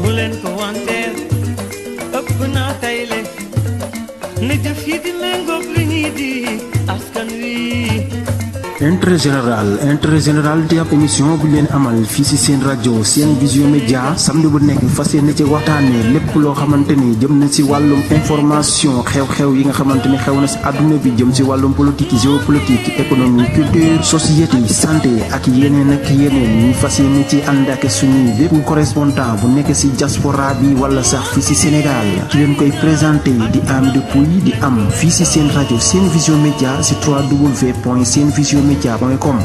bu leen ko wanteer ëpp naa tayle na jëf yi di méngoog li ñuy di askan wi. intérêt général di ab émission bu leen amal fii ci seen rajo seen vision média samedi bu nekk fas yéene ci waxtaanee lépp loo xamante ni jëm na ci wàllum information xew-xew yi nga xamante ni xew na ci àdduna bi jëm ci wàllum politique géopolitique économie culture société santé ak yeneen ñu fas yéene ci ànd ak suñuy bépp correspondant bu nekk ci diaspora bi wala sax fii ci Sénégal ki leen koy présenté di Amidou Pouy di am fii ci seen rajo seen vision média ci www.senvisionmedia.com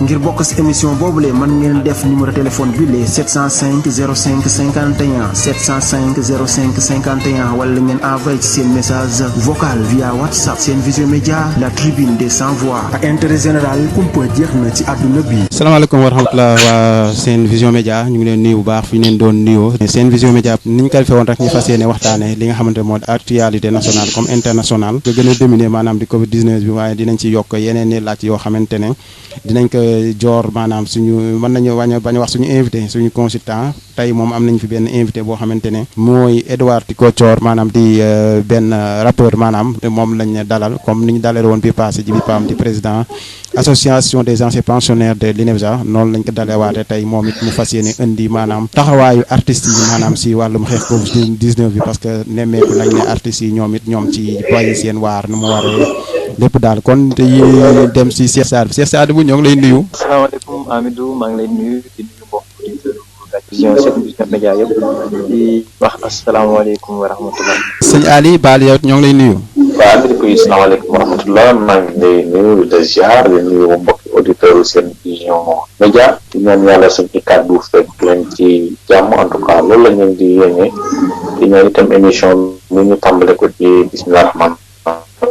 ngir bokk ci émission boobule mën ngeen def numéro téléphone bi le 705 05 51 705 05 51 wala ngeen envoyé ci seen message vocal via WhatsApp seen vision média la tribune des sans voix ak intérêt général kumpa jeex na ci àdduna bi. salaamaaleykum wa rahmatulah waa seen vision média ñu ngi leen nuyu bu baax fi ñu leen doon nuyoo seen vision média ni ñu ko defee woon rek ñu fas yéene waxtaane li nga xamante moo di actualité nationale comme internationale nga gën a dominer maanaam di Covid 19 bi waaye dinañ ci yokk yeneen i laaj yoo xamante ne dinañ ko joor maanaam suñu mën nañu bañ a wax suñu invité suñu consultant tey moom am nañ fi benn invité boo xamante ne mooy Edouard Tico Thior maanaam di benn rappeur maanaam moom lañ dalal comme ni ñu dalal woon bi passé ji bi paam di président association des anciens pensionnaires de l'INEFJA noonu lañ ko dalewaate tey moom it mu fas yéene indi maanaam taxawaayu artistes yi maanaam si wàllum xeex Covid 19 bi parce que nemmeeku nañ ne artistes yi ñoom ci bàyyi seen waar nu mu waree lépp daal kon te dem si Cheikh Sadibou ñoo ngi lay nuyu. asalaamaaleykum Amidou maa ngi lay nuyu di nuyu mbokk auditeurs vision Sen Vision Média yëpp di wax asalaamaaleykum wa rahmatulah. sëñ Ali Baal yow ñoo ngi lay nuyu. waaw Amidou Pouy asalaamaaleykum wa rahmatulah maa ngi lay nuyu de ziar di nuyu mbokki auditeurs Sen Vision Média di ñaan yàlla suñu kàddu fekk leen ci jàmm en tout cas loolu la ñu di yéene di ñaan itam émission bi ñu tàmbale ko ci bismillah rahmaan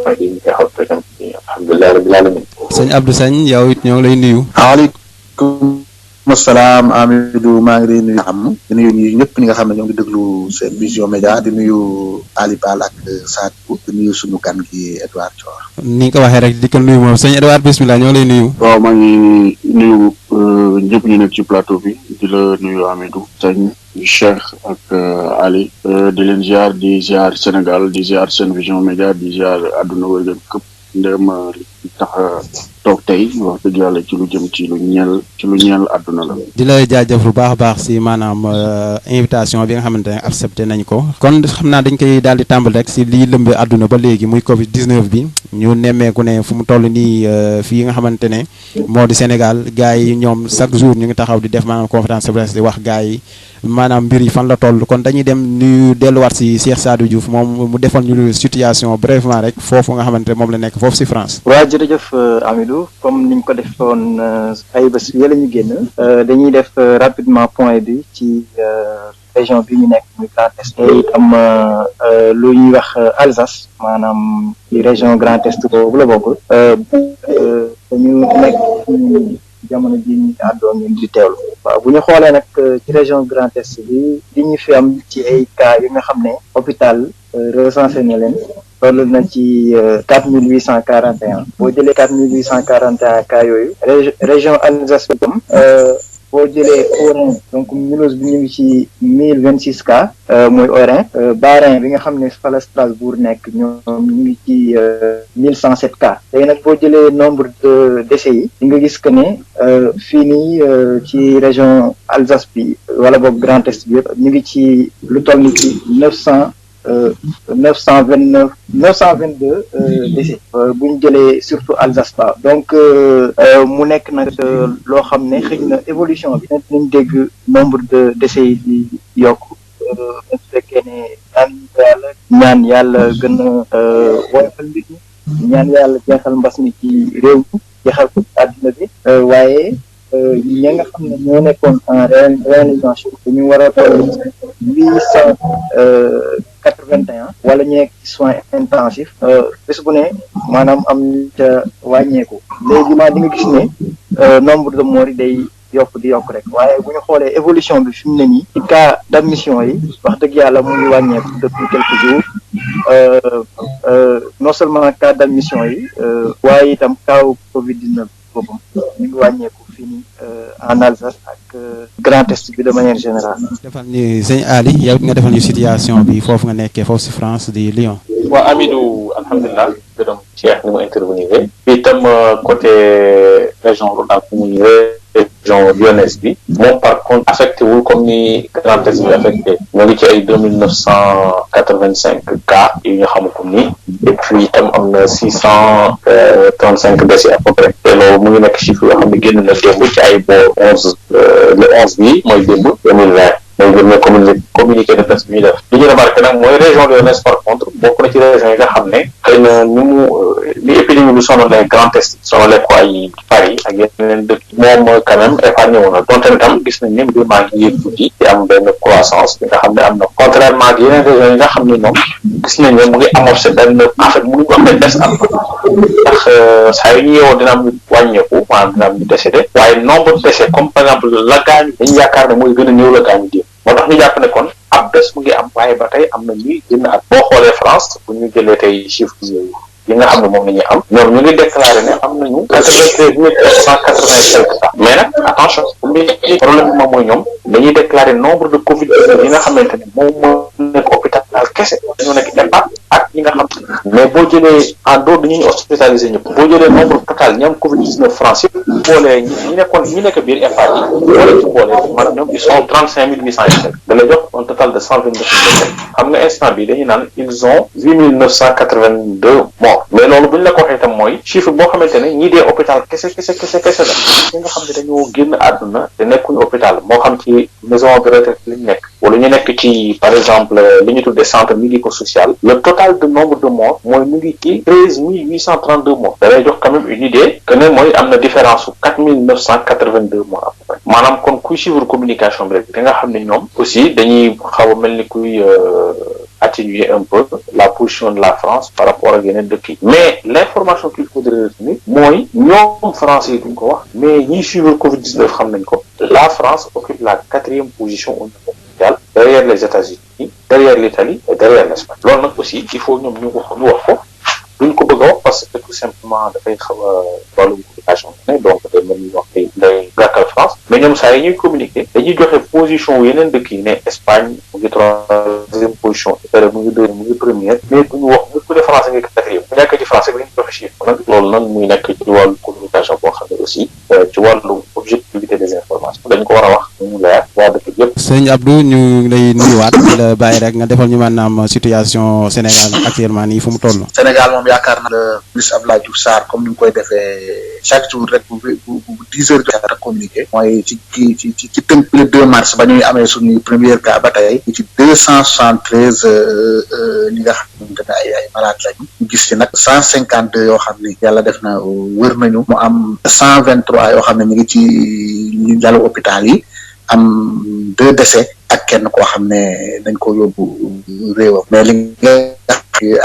rahim alhamdulilah rabbil alamin. sëñ Abdou Sagne yow it ñoo ngi lay nuyu. waaleykum salaam Amidou maa ngi lay nuyu di nuyu ñëpp ñi nga xam ne ñoo ngi déglu Sen Vision Média di nuyu Ali Bal ak Sadibou di nuyu suñu gan gi Edouard Thior. ni nga ko waxee rek di ko nuyu moom sëñ Edouard bismillah ñoo ngi lay nuyu. waaw maa ngi nuyu ñëpp ñu nekk ci plateau bi di la nuyu Amidou Sagne Cheikh ak Ali di leen ziar Sénégal di ziar Sen Vision Média di ziar àdduna wërgën këpp ndem li tax toog tey wax dëgg yàlla ci lu jëm ci lu ñeel àdduna la. di la jaajëf bu baax a baax si maanaam invitation bi nga xamante ne accepté nañ ko kon xam naa dañ koy daal di tàmbali rek si lii lëmbe àdduna ba léegi muy Covid 19 bi ñu nemmeeku ne fu mu toll nii fii nga xamante ne moo di Sénégal gars yi ñoom chaque jour ñu ngi taxaw di def maanaam conférence de presse di wax gars yi maanaam mbir yi fan la toll kon dañuy dem ñu delluwaat si Cheikh Sadibou Diouf moom mu defal ñu situation brièvement rek foofu nga xamante ne moom la nekk foofu si France. waaw jërëjëf Amidou comme niñ ko defoon ay bés yële ñu génn dañuy def rapidement point bi ci région bi ñu nekk muy Grand Est te itam lu ñuy wax Alsace maanaam ci région Grand Est boobu la bokk dañu nekk jamono ji ñu àddoo ngeen di teewlu. waaw bu ñu xoolee nag ci région Grand Est bi li ñu fi am ci ay cas yu nga xam ne hôpital recensé na leen toll na ci 4841 boo jëlee 4841 cas yooyu région Alsace bi tam boo jëlee Haut-Rhin donc Mulhouse bi ñu ngi ci 1026 cas mooy Haut-Rhin Bas-Rhin bi nga xam ne fa la Strasbourg nekk ñoom ñu ngi ci 1107 cas léegi nag boo jëlee nombre de décès yi di nga gis que ne fii nii ci région Alsace bi wala boog Grand Est bi yëpp ñu ngi ci lu toll ni ci 922 décès bu ñu jëlee surtout Alsace ba donc mu nekk nag loo xam ne xëy na évolution bi nañ dégg nombre de décès yi di yokk su fekkee ne ñaan yàlla gën a woyofal mbir mi ñaan yàlla jeexal mbas mi ci réew mi jeexal ko ci àdduna bi waaye ñi nga xam ne ñoo nekkoon en réanimation dañu war a toll 881 wala ñu nekk ci soins intensifs bés bu ne maanaam am ca wàññeeku léegi di nga gis ne nombre de morts yi day yokk di yokk rek waaye bu ñu xoolee évolution bi fi mu ne nii ci cas d'admission yi wax dëgg yàlla mu ngi wàññeeku depuis quelques jours non seulement cas d'admission yi waaye itam cas Covid 19 boppam ñu ngi wàññeeku fii nii en Alsace ak Grand Est bi de manière générale. defal ñu sëñ Ali yow nga defal ñu situation bi foofu nga nekkee foofu si France di Lyon. waa Amidou alhamdulilah gërëm Cheikh ni mu intervenir fii itam côté région rurale muy région lyonnaise bi moom par contre affecté wul comme ni Grand Est bi affecté ñoo ngi ci ay 2985 cas yu ñu xamagum ni et puis itam am na 635 décès à peu près te loolu mu ngi nekk chiffre yoo xam ne génn na démb ci ay boor 11 le 11 bi mooy démb 2020 mooy gën a communiqué de presse bi ñu def li ñu remarqué nag mooy région lyonnaise par contre bokk na ci région yi nga xam ne xëy na ni mu li épidémie bi sonalee Grand Est sonalee ko ay Paris ak yeneen dëkk moom quand même épargné wu na donte tam gis nañ ne mbir maa ngi yéeg tuuti di am benn croissance bi nga xam ne am na contrairement ak yeneen régions yi nga xam ne ñoom gis nañ ne mu ngi amorcé benn en fait mënuñu wax ne des am ndax saa yu ñu yeewoo dina am ñu wàññeeku maanaam dina am ñu décédé waaye nombre de décès comme par exemple la gaañu dañu yaakaar ne mooy gën a néew la gaañu di moo tax ñu jàpp ne kon ab bés mu ngi am waaye ba tey am na ñuy génn ak boo xoolee France bu ñu jëlee tey chiffres yi nga xam ne moom la ñuy am ñoom ñu ngi déclaré ne am nañu 93,185 cas mais nag attention problème bi moom mooy ñoom dañuy déclaré nombre de Covid yi nga xamante ne moom moo nekk hôpital kese dañoo nekk EHPAD ak ñi nga xam mais boo jëlee en dehors dañuy hospitalisé ñëpp boo jëlee nombre total ñi am Covid 19 France yëpp boolee ñi nekk biir EHPAD yi boolee ci boolee maanaam ñoom ils sont 35 800 da lay jox un total de 129 000 xam nga instant bi dañuy naan ils ont 8982 morts mais loolu bu ñu la ko waxee itam mooy chiffre boo xamante ne ñii dee hôpital kese la ñi nga xam ne dañoo génn àdduna te nekkuñu hôpital moo xam ci maison de retraite li ñu nekk wala ñu nekk ci par exemple li ñu tuddee centre médico-social le total de nombre de morts mooy mu ngi ci 13 832 morts da lay jox quand même une idée que ne mooy am na différence su 4 982 morts à peu près maanaam kon kuy suivre communication bi rek da nga xam ne ñoom aussi dañuy xaw a mel ni kuy atténuer un peu la position de la France par rapport ak yeneen dëkk yi mais l'information qu'il faudrait retenir mooy ñoom français yi duñ ko wax mais ñiy suivre Covid-19 xam nañ ko la France occupe la 4e position au niveau mondial derrière les États-Unis derrière l'Italie et derrière l'Espagne loolu nag aussi il faut ñoom ñu wax ko duñ ko bëgg a wax parce que tout simplement dafay xaw a wàllum communication ne donc day mel ni wax day gàttal France mais ñoom saa yi ñuy communiquer dañuy joxe position wu yeneen dëkk yi ne Espagne mu ngi 3e position Italie mu ngi 2e mu ngi première mais duñu wax bu ko dee français nga 4e bu nekk ci français bi dañuy joxe chiffre nag loolu nag muy nekk ci wàllu communication boo xam ne aussi ci wàllu objectivité des informations dañ ko war a wax mu leer waa dëkk yëpp. sëñ Abdou ñu ngi lay nuyuwaat di la bàyyi rek nga defal ñu maanaam situation Sénégal actuellement nii fu mu toll. Sénégal moom yaakaar na le ministre Abdoulaye Diouf Sarr comme ni mu koy defee chaque jour rek bu 10 heures jot a communiqué mooy ci tënk le 2 mars ba ñuy amee suñuy premier cas ba tey ci 273 ñi nga xamante ne ay malade lañu ñu gis ci nag 152 yoo xam ne yàlla def na wër nañu mu am 123 yoo xam ne ñu ngi ci ñu dalu hôpital yi am 2 décès ak kenn koo xam ne dañ ko yóbbu réewam mais li nga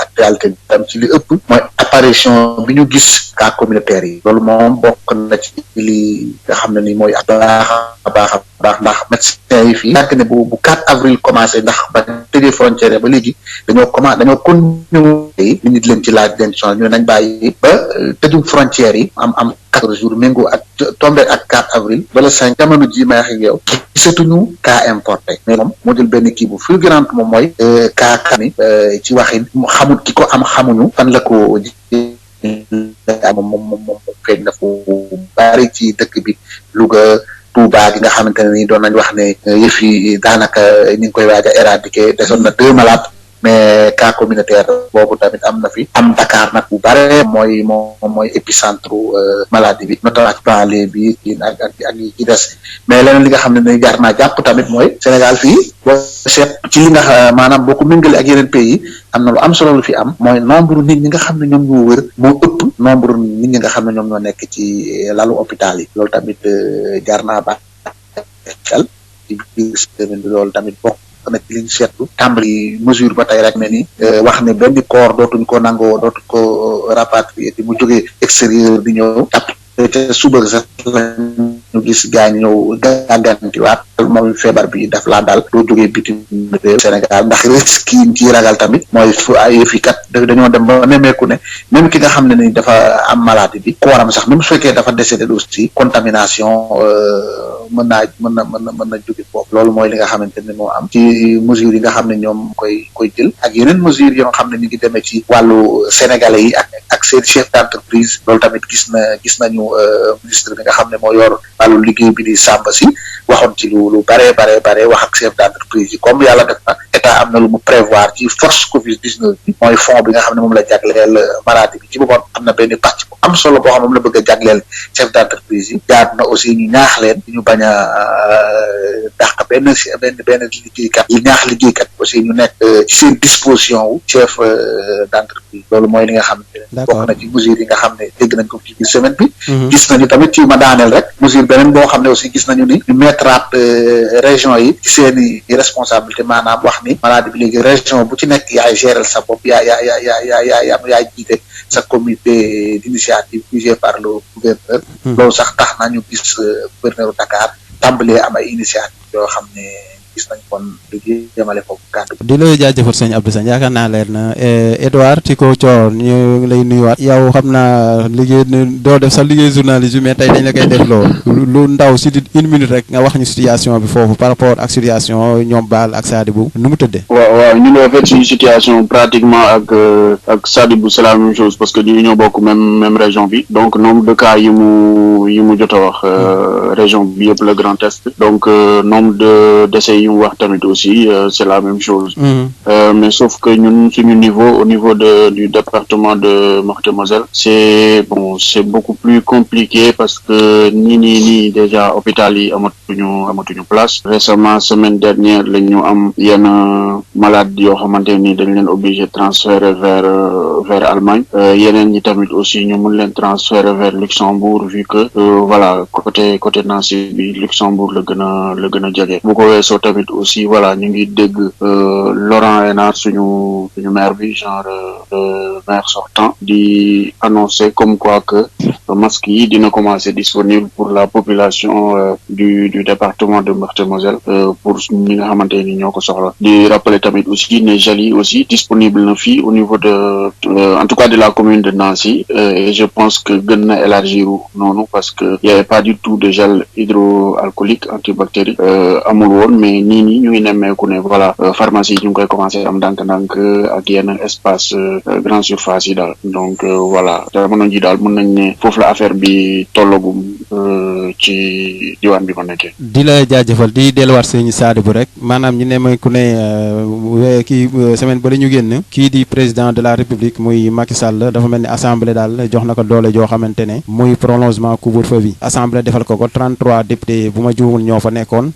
actualité bi tam ci li ëpp mooy apparition bi ñu gis cas communautaire yi loolu moom bokk na ci li nga xam ne ni mooy baax ndax médecins yi fii yàgg ne bu 4 avril commencé ndax ba tëjee frontière ba léegi dañoo continuer nit ñi leen ci laaj leen sonal ñu nañ bàyyi ba tëjum frontière yi am 4 jours méngoo ak tombé ak 4 avril bala 5 jamono ji may wax ak yow gisatuñu cas importé mais moom moo jël benn kii bu fulgurante moom mooy cas kami ci waxin xamut ki ko am xamuñu fan la ko moom feeñ na fu bari ci dëkk bi Louga Touba gi nga xamante ne ni doon nañ wax ne yëf yi daanaka ñu ngi koy waaj a éradiquer desoon na 2 malades mais cas communautaire boobu tamit am na fi am Dakar nag bu bare mooy épicentre maladie bi notamment ci banlieue bi ak yi ci des mais leneen li nga xam ne ni jar naa jàpp tamit mooy Sénégal fii boo seet ci li nga maanaam boo ko méngale ak yeneen pays am na lu am solo lu fi am mooy nombre nit ñi nga xam ne ñoom ñoo wër moo ëpp nombre nit ñi nga xam ne ñoom ñoo nekk ci lalu hôpital yi loolu tamit jar naa baax xel ci biir semaine bi loolu tamit bokk nag li ñu seetlu tàmbali mesure ba tey rek ne ni wax ne benn corps dootuñ ko nangoo dootuñ ko rapatrier di mu jógee extérieur di ñëw te suba sax ñu gis gaa ñëw gàggantiwaat moom feebar bi daf laa daal doo jógee bitim réew Sénégal ndax risque yi ci ragal tamit mooy fu ay yëf yi kat dañoo dem ba nemeeku ne même ki nga xam ne ni dafa am maladie bi kooram sax même su fekkee dafa décédé aussi contamination mën na jóge foofu loolu mooy li nga xamante ne moo am ci mesures yi nga xam ne ñoom koy jël ak yeneen mesures yoo xam ne ñu ngi demee ci wàllu sénégalais yi ak seen chef d'entreprise loolu tamit gis nañu ministre bi nga xam ne moo yor wàllu liggéey bi di Samba Sy waxoon ci lu bare wax ak chef d'entreprise yi comme yàlla def na état am na lu mu prévoir ci force Covid-19 bi mooy fond bi nga xam ne moom la jagleel maladie bi ci boppam am na benn pàcc bu am solo boo xam ne moom la bëgg a jagleel chef d'entreprise yi jaar na aussi ñu ñaax leen ñu bañ a dàq benn liggéeykat yi ñaax liggéeykat aussi ñu nekk ci seen disposition wu chef d'entreprise loolu mooy li nga xam ne bokk na ci mesures yi nga xam ne dégg nañ ko ci semaine bi gis nañu tamit ci ma daaneel rek mesure beneen boo xam ne aussi gis nañu ni ñu mettre région yi ci seeni responsabilité maanaam wax ni maladie bi léegi région bu ci nekk yaay gérer sa bopp yaay jiite sa comité d'initiative dirigé par le gouverneur loolu sax tax nañu gis gouverneur Dakar tàmbalee am ay initiative yoo xam ne gis nañ kon du jëmale foofu kàddu di la jaajëfal sëñ Abdou Sane yaakaar naa leer na Edouard Tyko Thior ñu ngi lay nuyuwaat yow xam naa liggéey doo def sax liggéey journaliste bi mais tey dañ la koy def lu ndaw si une minute rek nga wax ñu situation bi foofu par rapport ak situation ñoom Baal ak Sadibou nu mu tëddee. waaw ñu ngi fait suñu situation pratiquement ak Sadibou c'est la même chose parce que ñu ñoo bokk même région bi donc nombre de cas yi mu jot a wax région bi yëpp le Grand Est donc nombre de décès yi mu wax tamit aussi c'est la même chose mais sauf que ñun suñu au niveau du département de Meurthe-et-Moselle c'est beaucoup plus compliqué parce que nii déjà hôpital yi amatuñu place récemment semaine dernière la ñu am yenn malade yoo xamante ni dañ leen obligé transférer vers Allemagne yeneen ñi tamit aussi ñu mun leen transférer vers Luxembourg vu que voilà côté Nancy bi Luxembourg la gën a jege bu ko weesoo tamit aussi voilà ñu ngi dégg Laurent Hénart suñu maire bi maire sortant di annoncer comme quoi que masque yi dina commencer disponible pour la population du département de Meurthe-et-Moselle pour ñi nga xamante ni ñoo ko soxla di rappeler tamit aussi ne gel yi aussi disponible na fii au niveau en tout cas de la commune de Nancy et je pense que gën na élargir noonu parce que y avait pas du tout de gel hydroalcoolique antibactérie amul woon mais nii ñu ngi nemmeeku ne voilà pharmacie yi ñu ngi koy commencer am ndànk-ndànk ak yenn espace grande surface yi daal donc voilà jamono ji daal mën nañ ne foofu la affaire bi tollagum ci diwaan bi ma nekkee. di la jaajëfal di delluwaat sëñ Sadibou rek maanaam ñu ne ma ku ne kii semaine ba la ñu génn kii di président de la république muy Macky Sall dafa mel ni assemblée daal jox na ko doole joo xamante ne muy prolongement couvre-feu bi assemblée defal ko 33 députés bu ma juumul ñoo fa nekkoon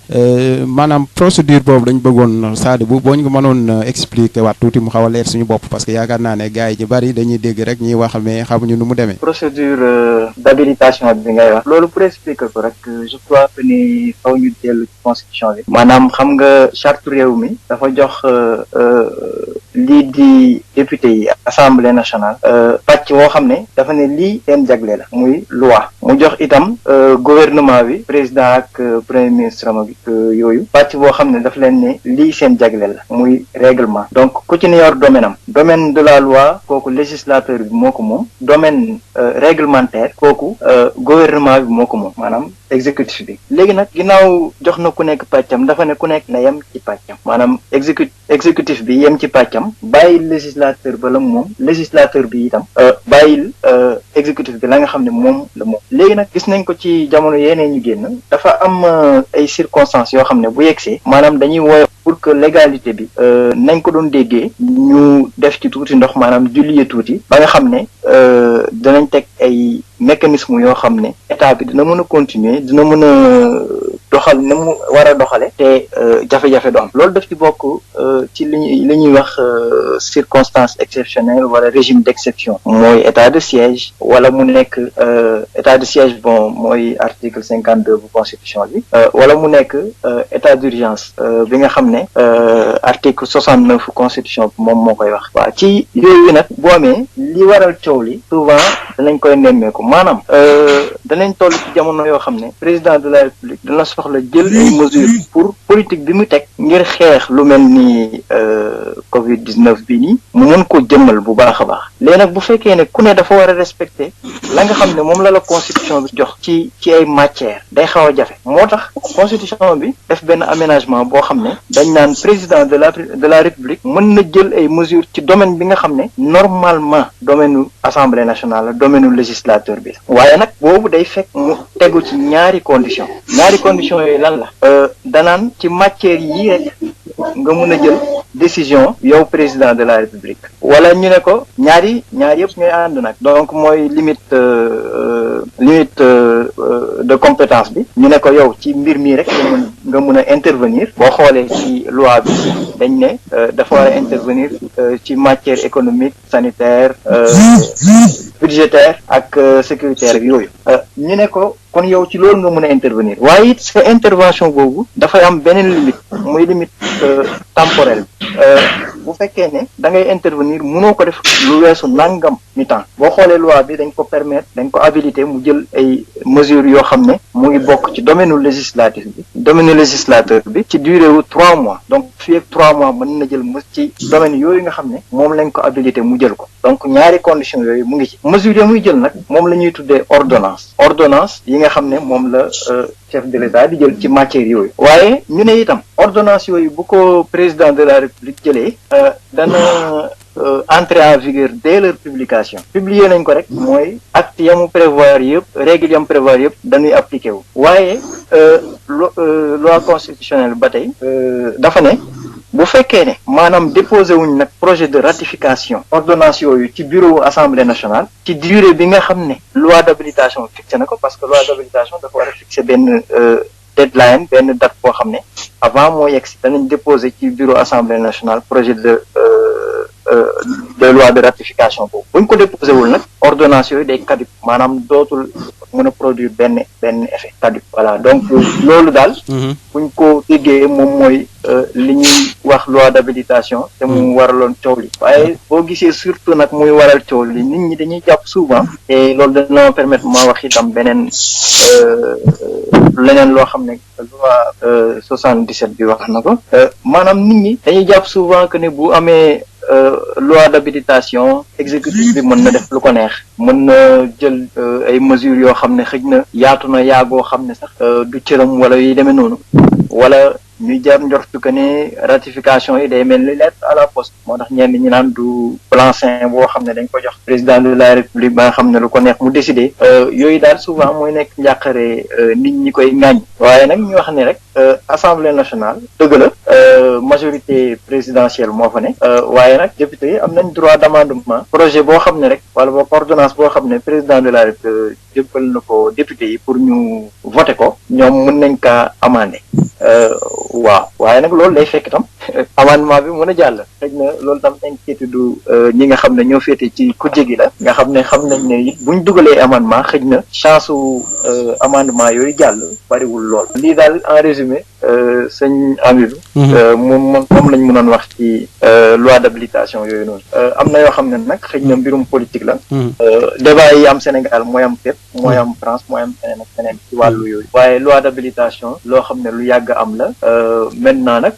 maanaam procédure boobu dañ bëggoon Sadibou boo ñu ko mënoon expliquer waat tuuti mu xaw a leer suñu bopp parce que yaakaar naa ne gars yi ci bari dañuy dégg rek ñuy wax mais xamuñu nu mu demee. procédure d'habilitation bi ngay wax loolu pour expliquer ko rek je crois que ni faw ñu dellu ci constitution bi maanaam xam nga charte réew mi dafa jox lii di député yi assemblée nationale pàcc woo xam ne dafa ne lii seen jagle la muy loi mu jox itam gouvernement bi président ak premier ministre am ak yooyu pàcc boo xam ne dafa leen ne lii seen jagle la muy règlement donc ku ci ne yor domaine de la loi kooku législateur bi moo ko moom domaine réglementaire kooku gouvernement bi moo ko moom maanaam exécutif bi léegi nag ginnaaw jox na ku nekk pàccam dafa ne ku nekk na yem ci pàccam maanaam exécutif bi yem ci pàccam bàyyil législateur ba la moom législateur bi itam bàyyil exécutif bi la nga xam ne moom la moom léegi nag gis nañ ko ci jamono yeneen ñu génn dafa am ay circonstances yoo xam ne bu yegsee maanaam dañuy woyo pour que légalité bi nañ ko doon déggee ñu def ci tuuti ndox maanaam julliye tuuti ba nga xam ne danañ teg ay mécanisme yoo xam ne état bi dina mën a continuer dina mën a doxal ni mu war a doxale te jafe-jafe du am loolu daf ci bokk ci li ñuy wax circonstance exceptionnelle wala régime d'exception mooy état de siège wala mu nekk état de siège bon mooy article 52 bu constitution bi wala mu nekk état d'urgence bi nga xam ne article 69 constitution bi moom moo koy wax waaw ci yooyu nag boo amee li waral coow li souvent danañ koy nemmeeku maanaam danañ toll ci jamono yoo xam ne président de la république dana soxla jël ay mesures pour politique bi mu teg ngir xeex lu mel ni Covid-19 bi nii mu mën ko jëmmal bu baax a baax léegi nag bu fekkee ne ku ne dafa war a respecter la nga xam ne moom la constitution bi jox ci ay matières day xaw a jafe moo tax constitution bi def benn aménagement boo xam ne dañ naan président de la république mën na jël ay mesures ci domaine bi nga xam ne normalement domaine assemblée nationale la domaine législateur bi la waaye nag boobu day fekk mu tegu ci ñaari conditions yooyu lan la danaan ci matières yii rek nga mun a jël décision yow président de la république wala ñu ne ko ñaar yëpp ñooy ànd nag donc mooy limite de compétence bi ñu ne ko yow ci mbir mii rek nga mun a intervenir boo xoolee ci loi bi dañ ne dafa war a intervenir ci matière économique sanitaire budgétaire ak sécuritaire ak yooyu ñu ne ko kon yow ci loolu nga mën a intervenir waaye it sa intervention boobu dafay am beneen limite muy limite temporelle bu fekkee ne da ngay intervenir mënoo ko def lu weesu nangam mi temps boo xoolee loi bi dañ ko permettre dañ ko habilité mu jël ay mesures yoo xam ne mu ngi bokk ci domaine législatif bi domaine législateur bi ci durée wu 3 mois donc fii ak 3 mois mën na jël ci domaine yooyu nga xam ne moom lañ ko habilité mu jël ko donc ñaari conditions yooyu mu ngi ci mesures yi muy jël nag moom la ñuy tuddee ordonnance yi nga xam ne moom la chef de l'État di jël ci matière yooyu waaye ñu ne itam ordonnance yooyu bu ko président de la république jëlee dana entrer en vigueur dès leur publication publier nañ ko rek mooy acte yamu prévoir yëpp règle yamu prévoir yëpp dañuy appliqué wu waaye loi constitutionnelle ba tey dafa ne bu fekkee ne maanaam déposé wuñ nag projet de ratification ordonnance yooyu ci bureau assemblée nationale ci durée bi nga xam ne loi d'habilitation fixé na ko parce que loi d'habilitation dafa war a fixé benn deadline benn date boo xam ne avant moo yegg si danañ déposé ci bureau assemblée nationale projet de loi de ratification boobu buñ ko déposé wul nag ordonnance yooyu day caduc maanaam dootul mën a produire benn effet caduc voilà donc loolu daal buñ ko déggee moom mooy li ñuy wax loi d'habilitation te mu waraloon coow li waaye boo gisee surtout nag muy waral coow li nit ñi dañuy jàpp souvent te loolu dana permettre ma wax itam beneen leneen loo xam ne loi 77 bi wax na ko maanaam nit ñi dañuy jàpp souvent que ne bu amee loi d'habilitation exécutif bi mën na def lu ko neex mën na jël ay mesures yoo xam ne xëj na yaatu na yaagoo xam ne sax du cëram wala yi demee noonu wala ñuy jar njortu que ne ratification yi day mel ni lettre à la poste moo tax ñenn ñi naan du blanc-seing boo xam ne dañ ko jox président de la république ba nga xam ne lu ko neex mu décider yooyu daal souvent mooy nekk njàqare nit ñi koy ŋàññ waaye nag ñu wax ne rek assemblée nationale dëgg la majorité présidentielle moo fa ne waaye nag député yi am nañ droit d'amendement projet boo xam ne rek wala boog ordonnance boo xam ne président de la république jëppal na ko député yi pour ñu voter ko ñoom mën nañ kaa amender waaw waaye nag loolu day fekk tam amendement bi mën a jàll xëy na loolu tam inquiétude ñi nga xam ne ñoo féete ci kujje gi la nga xam nañ ne it buñ dugalee amendement xëy na chance u amendement yooyu jàll bariwul lool lii daal en résumé sëñ Amidou moom lañ mënoon wax ci loi d'habilitation yooyu noonu am na yoo xam ne nag xëy na mbirum politique la débat yi am Sénégal mooy am fépp mooy am France mooy am feneen ak feneen ci wàllu yooyu waaye loi d'habilitation loo xam ne lu yàgg am la maintenant nag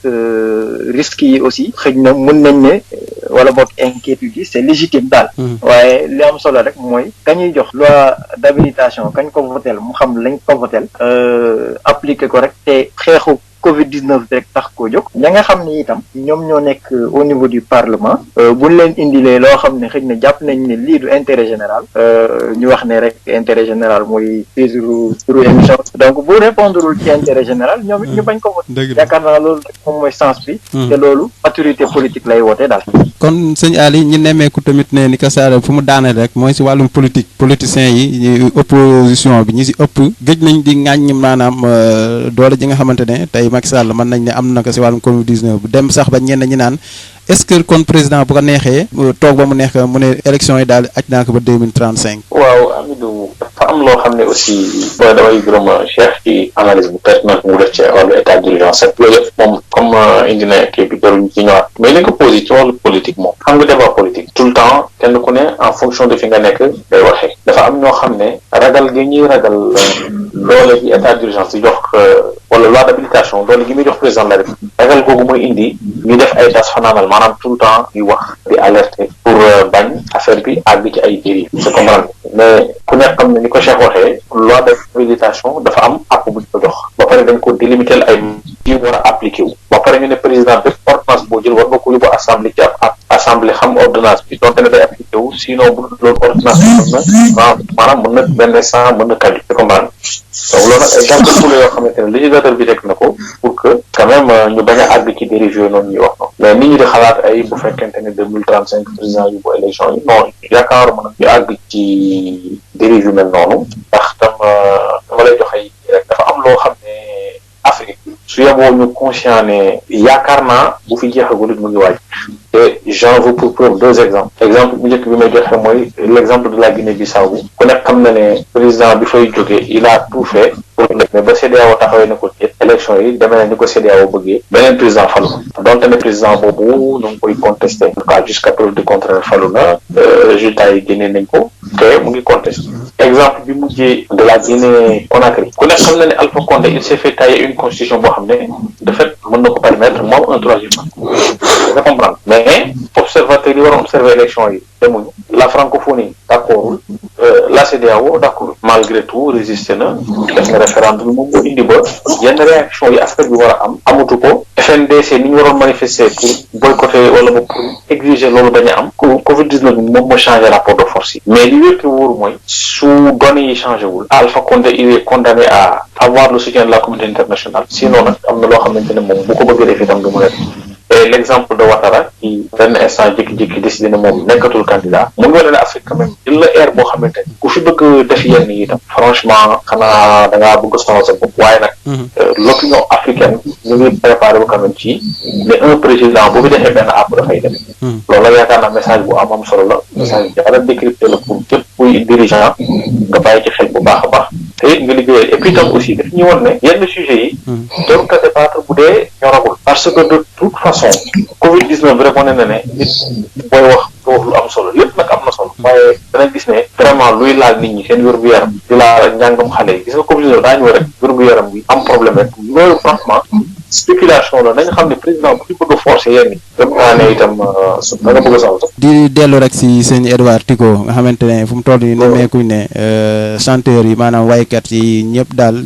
risques yi aussi xëy na mën nañ ne wala boog inquiétude yi c'est légitime daal waaye li am solo rek mooy kañuy jox loi d'habilitation kañ ko votel mu xam lañ ko votel appliquer ko rek te xeexu Covid-19 rek tax koo jóg ña nga xam ne itam ñoom ñoo nekk au niveau du parlement buñ leen indilee loo xam ne xëy na jàpp nañ ne lii du intérêt général ñu wax ne rek intérêt général mooy turu émission donc bu répondrewul ci intérêt général ñoom it ñu bañ ko vote yaakaar naa loolu rek moom mooy sens bi te loolu maturité politique lay woote daal kon sëñ Ali ñi nemmeeku tamit ne ni ko saara fu mu daaneel rek mooy si wàllum politique politiciens yi opposition bi ñi si ëpp gëj nañ di ŋàññ maanaam doole ji nga xamante ne tey Macky Sall mën nañ ne am na ko si wàllum Covid-19 bu dem sax ba ñenn ñi naan est-ce que kon président bu ko neexee toog ba mu neex mu ne élection yi daal aj naa ko ba 2035. waaw Amidou dafa am loo xam ne aussi booy damay gërëm Cheikh ci analyse bu pertinente mu def ci wàllu état d'urgence ak loolu yëpp moom comme indi na kii bi jarul ci ñëwaat mais li nga posé ci wàllu politique moom xam nga débat politique tout le temps kenn ku ne en fonction de fi nga nekk day waxee dafa am ñoo xam ne ragal gi ñuy ragal loole gi état d'urgence di jox wala loi d'habilitation loolu gi muy jox président de la République ragal googu mooy indi ñu def ay das fanaanal maanaam tout le temps di wax di alerter pour bañ affaire bi àgg ci ay dérives c'est comprendre mais ku nekk xam ne ni ko Cheikh waxee loi d'habilitation dafa am app bu ñu ko jox ba pare dañ ko délimiter ay yi war a appliqué wu ba pare ñu ne président bépp ordonnance boo jël war nga ko yóbbu assemblée ci ab assemblée xam ordonnance bi donte ne day appliqué wu sinon bu loolu ordonnance bi mën na maanaam mën na benn sang mën na kaddu c'est comprendre donc loolu nag ay gàllankoor yoo xamante ne législateur bi teg na ko pour que quand même ñu bañ a àgg ci dérive yooyu noonu ñuy wax noonu mais nit ñi di xalaat ay bu fekkente ne 2035 président yu bu élection yi non yaakaaruma nag ñu àgg ci dérive yu mel noonu ndax tam dama lay jox ay rek dafa am loo xam ne Afrique su yeboo ñu conscient ne yaakaar naa bu fi jeexagul it mu ngi waaj te j'en veux pour preuve deux exemples exemple bu njëkk bi may joxe mooy l'exemple de la Guinée-Bissau ku nekk xam na ne président bi fay jógee il a tout fait pour mais ba CEDEAO taxawee na ko ci élection yi demee na ni ko CEDEAO bëggee beneen président falu donte ne président boobu ñu ngi koy contesté en tout cas jusqu'à preuve du contraire falu na résultats yi génnee nañ ko te mu ngi contesté exemple bi mujjee de la Guinée Conakry ku nekk xam na ne Alpha Condé il s'est fait tailler une constitution boo xam ne de fait mën na ko permettre moom un troisième mandat nga comprendre mais observateurs yi waroon observer élection yi demuñu la francophonie d'accordul la CEDEAO d'accord malgré tout résisté na def na référendum moom moo indi ba yenn réaction yi askan bi war a am amatu ko FNDC ni ñu waroon manifester pour boycotter wala ba pour exiger loolu dañu am Covid-19 moom moo changé rapport de force yi mais li wér te wóoru mooy su données yi changé wul Alpha Condé il est condamné à avoir le soutien de la communauté internationale sinon nag am na loo xamante ne moom bu ko bëggee def itam du mu def et l'exemple de Ouattara qui benn instant jékki-jékki décidé ne moom nekkatul candidat mu ngi wane ne Afrique quand même jël la air boo xamante ni ku fi bëgg def yenn yi itam franchement xanaa da ngaa bëgg sonal sa bopp waaye nag l'opinion africaine ñu ngi préparé bu quand même ci ne un président bu fi defee benn àpp dafay def loolu la yaakaar naa message bu am solo la message bi dara décrypté la pour képp kuy dirigeant nga bàyyi ci xel bu baax a baax te it nga liggéeyal et puis tam aussi daf ñu woon ne yenn sujets yi jarul ko débattre bu dee ñoragul parce que de toute façon Covid-19 rek wane na ne nit booy wax lu am solo lépp nag am na solo waaye danañ gis ne vraiment luy laal nit ñi seen wér-gu-yaram di laal njàngam xale yi gis nga Covid-19 daa ñëw rek wér-gu-yaram bi am problème rek loolu franchement spéculation la nañ xam ne président bu ci bëgg a forcer yenn yi dem naa ne itam da nga bëgg a sax di dellu rek si sëñ Edouard Tigo nga xamante ne fu mu toll nii nemmeekuñ ne chanteurs yi maanaam waykat yi ñëpp daal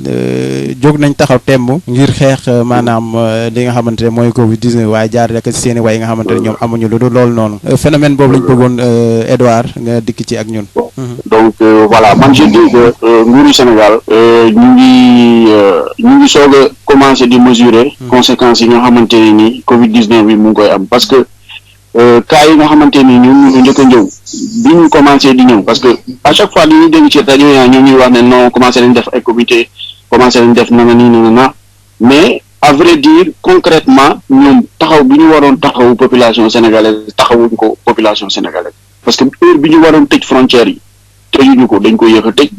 jóg nañ taxaw temb ngir xeex maanaam li nga xamante ne mooy Covid-19 waaye jaar rek si seen i way nga xamante ne ñoom amuñu lu dul loolu noonu phénomène boobu lañ bëggoon Edouard nga dikk ci ak ñun. donc voilà man je dis que nguuru Sénégal ñu ngi soog a commencer di mesurer conséquences yi nga xamante ne ni Covid-19 bi mu ngi koy am parce que cas yi nga xamante ni ñoom ñu njëkk a ñëw bi ñu commencé di ñëw parce que à chaque fois li ñuy dégg ci rajo yi ñoom ñuy wax ne non commencé nañ def ay comité commencé nañ def nana mais à vrai dire concrètement ñoom taxaw bi ñu waroon taxawu population sénégalaise taxawuñ ko population sénégalaise parce que heure bi ñu waroon tëj frontières yi tëjuñu ko dañ ko yéex a tëj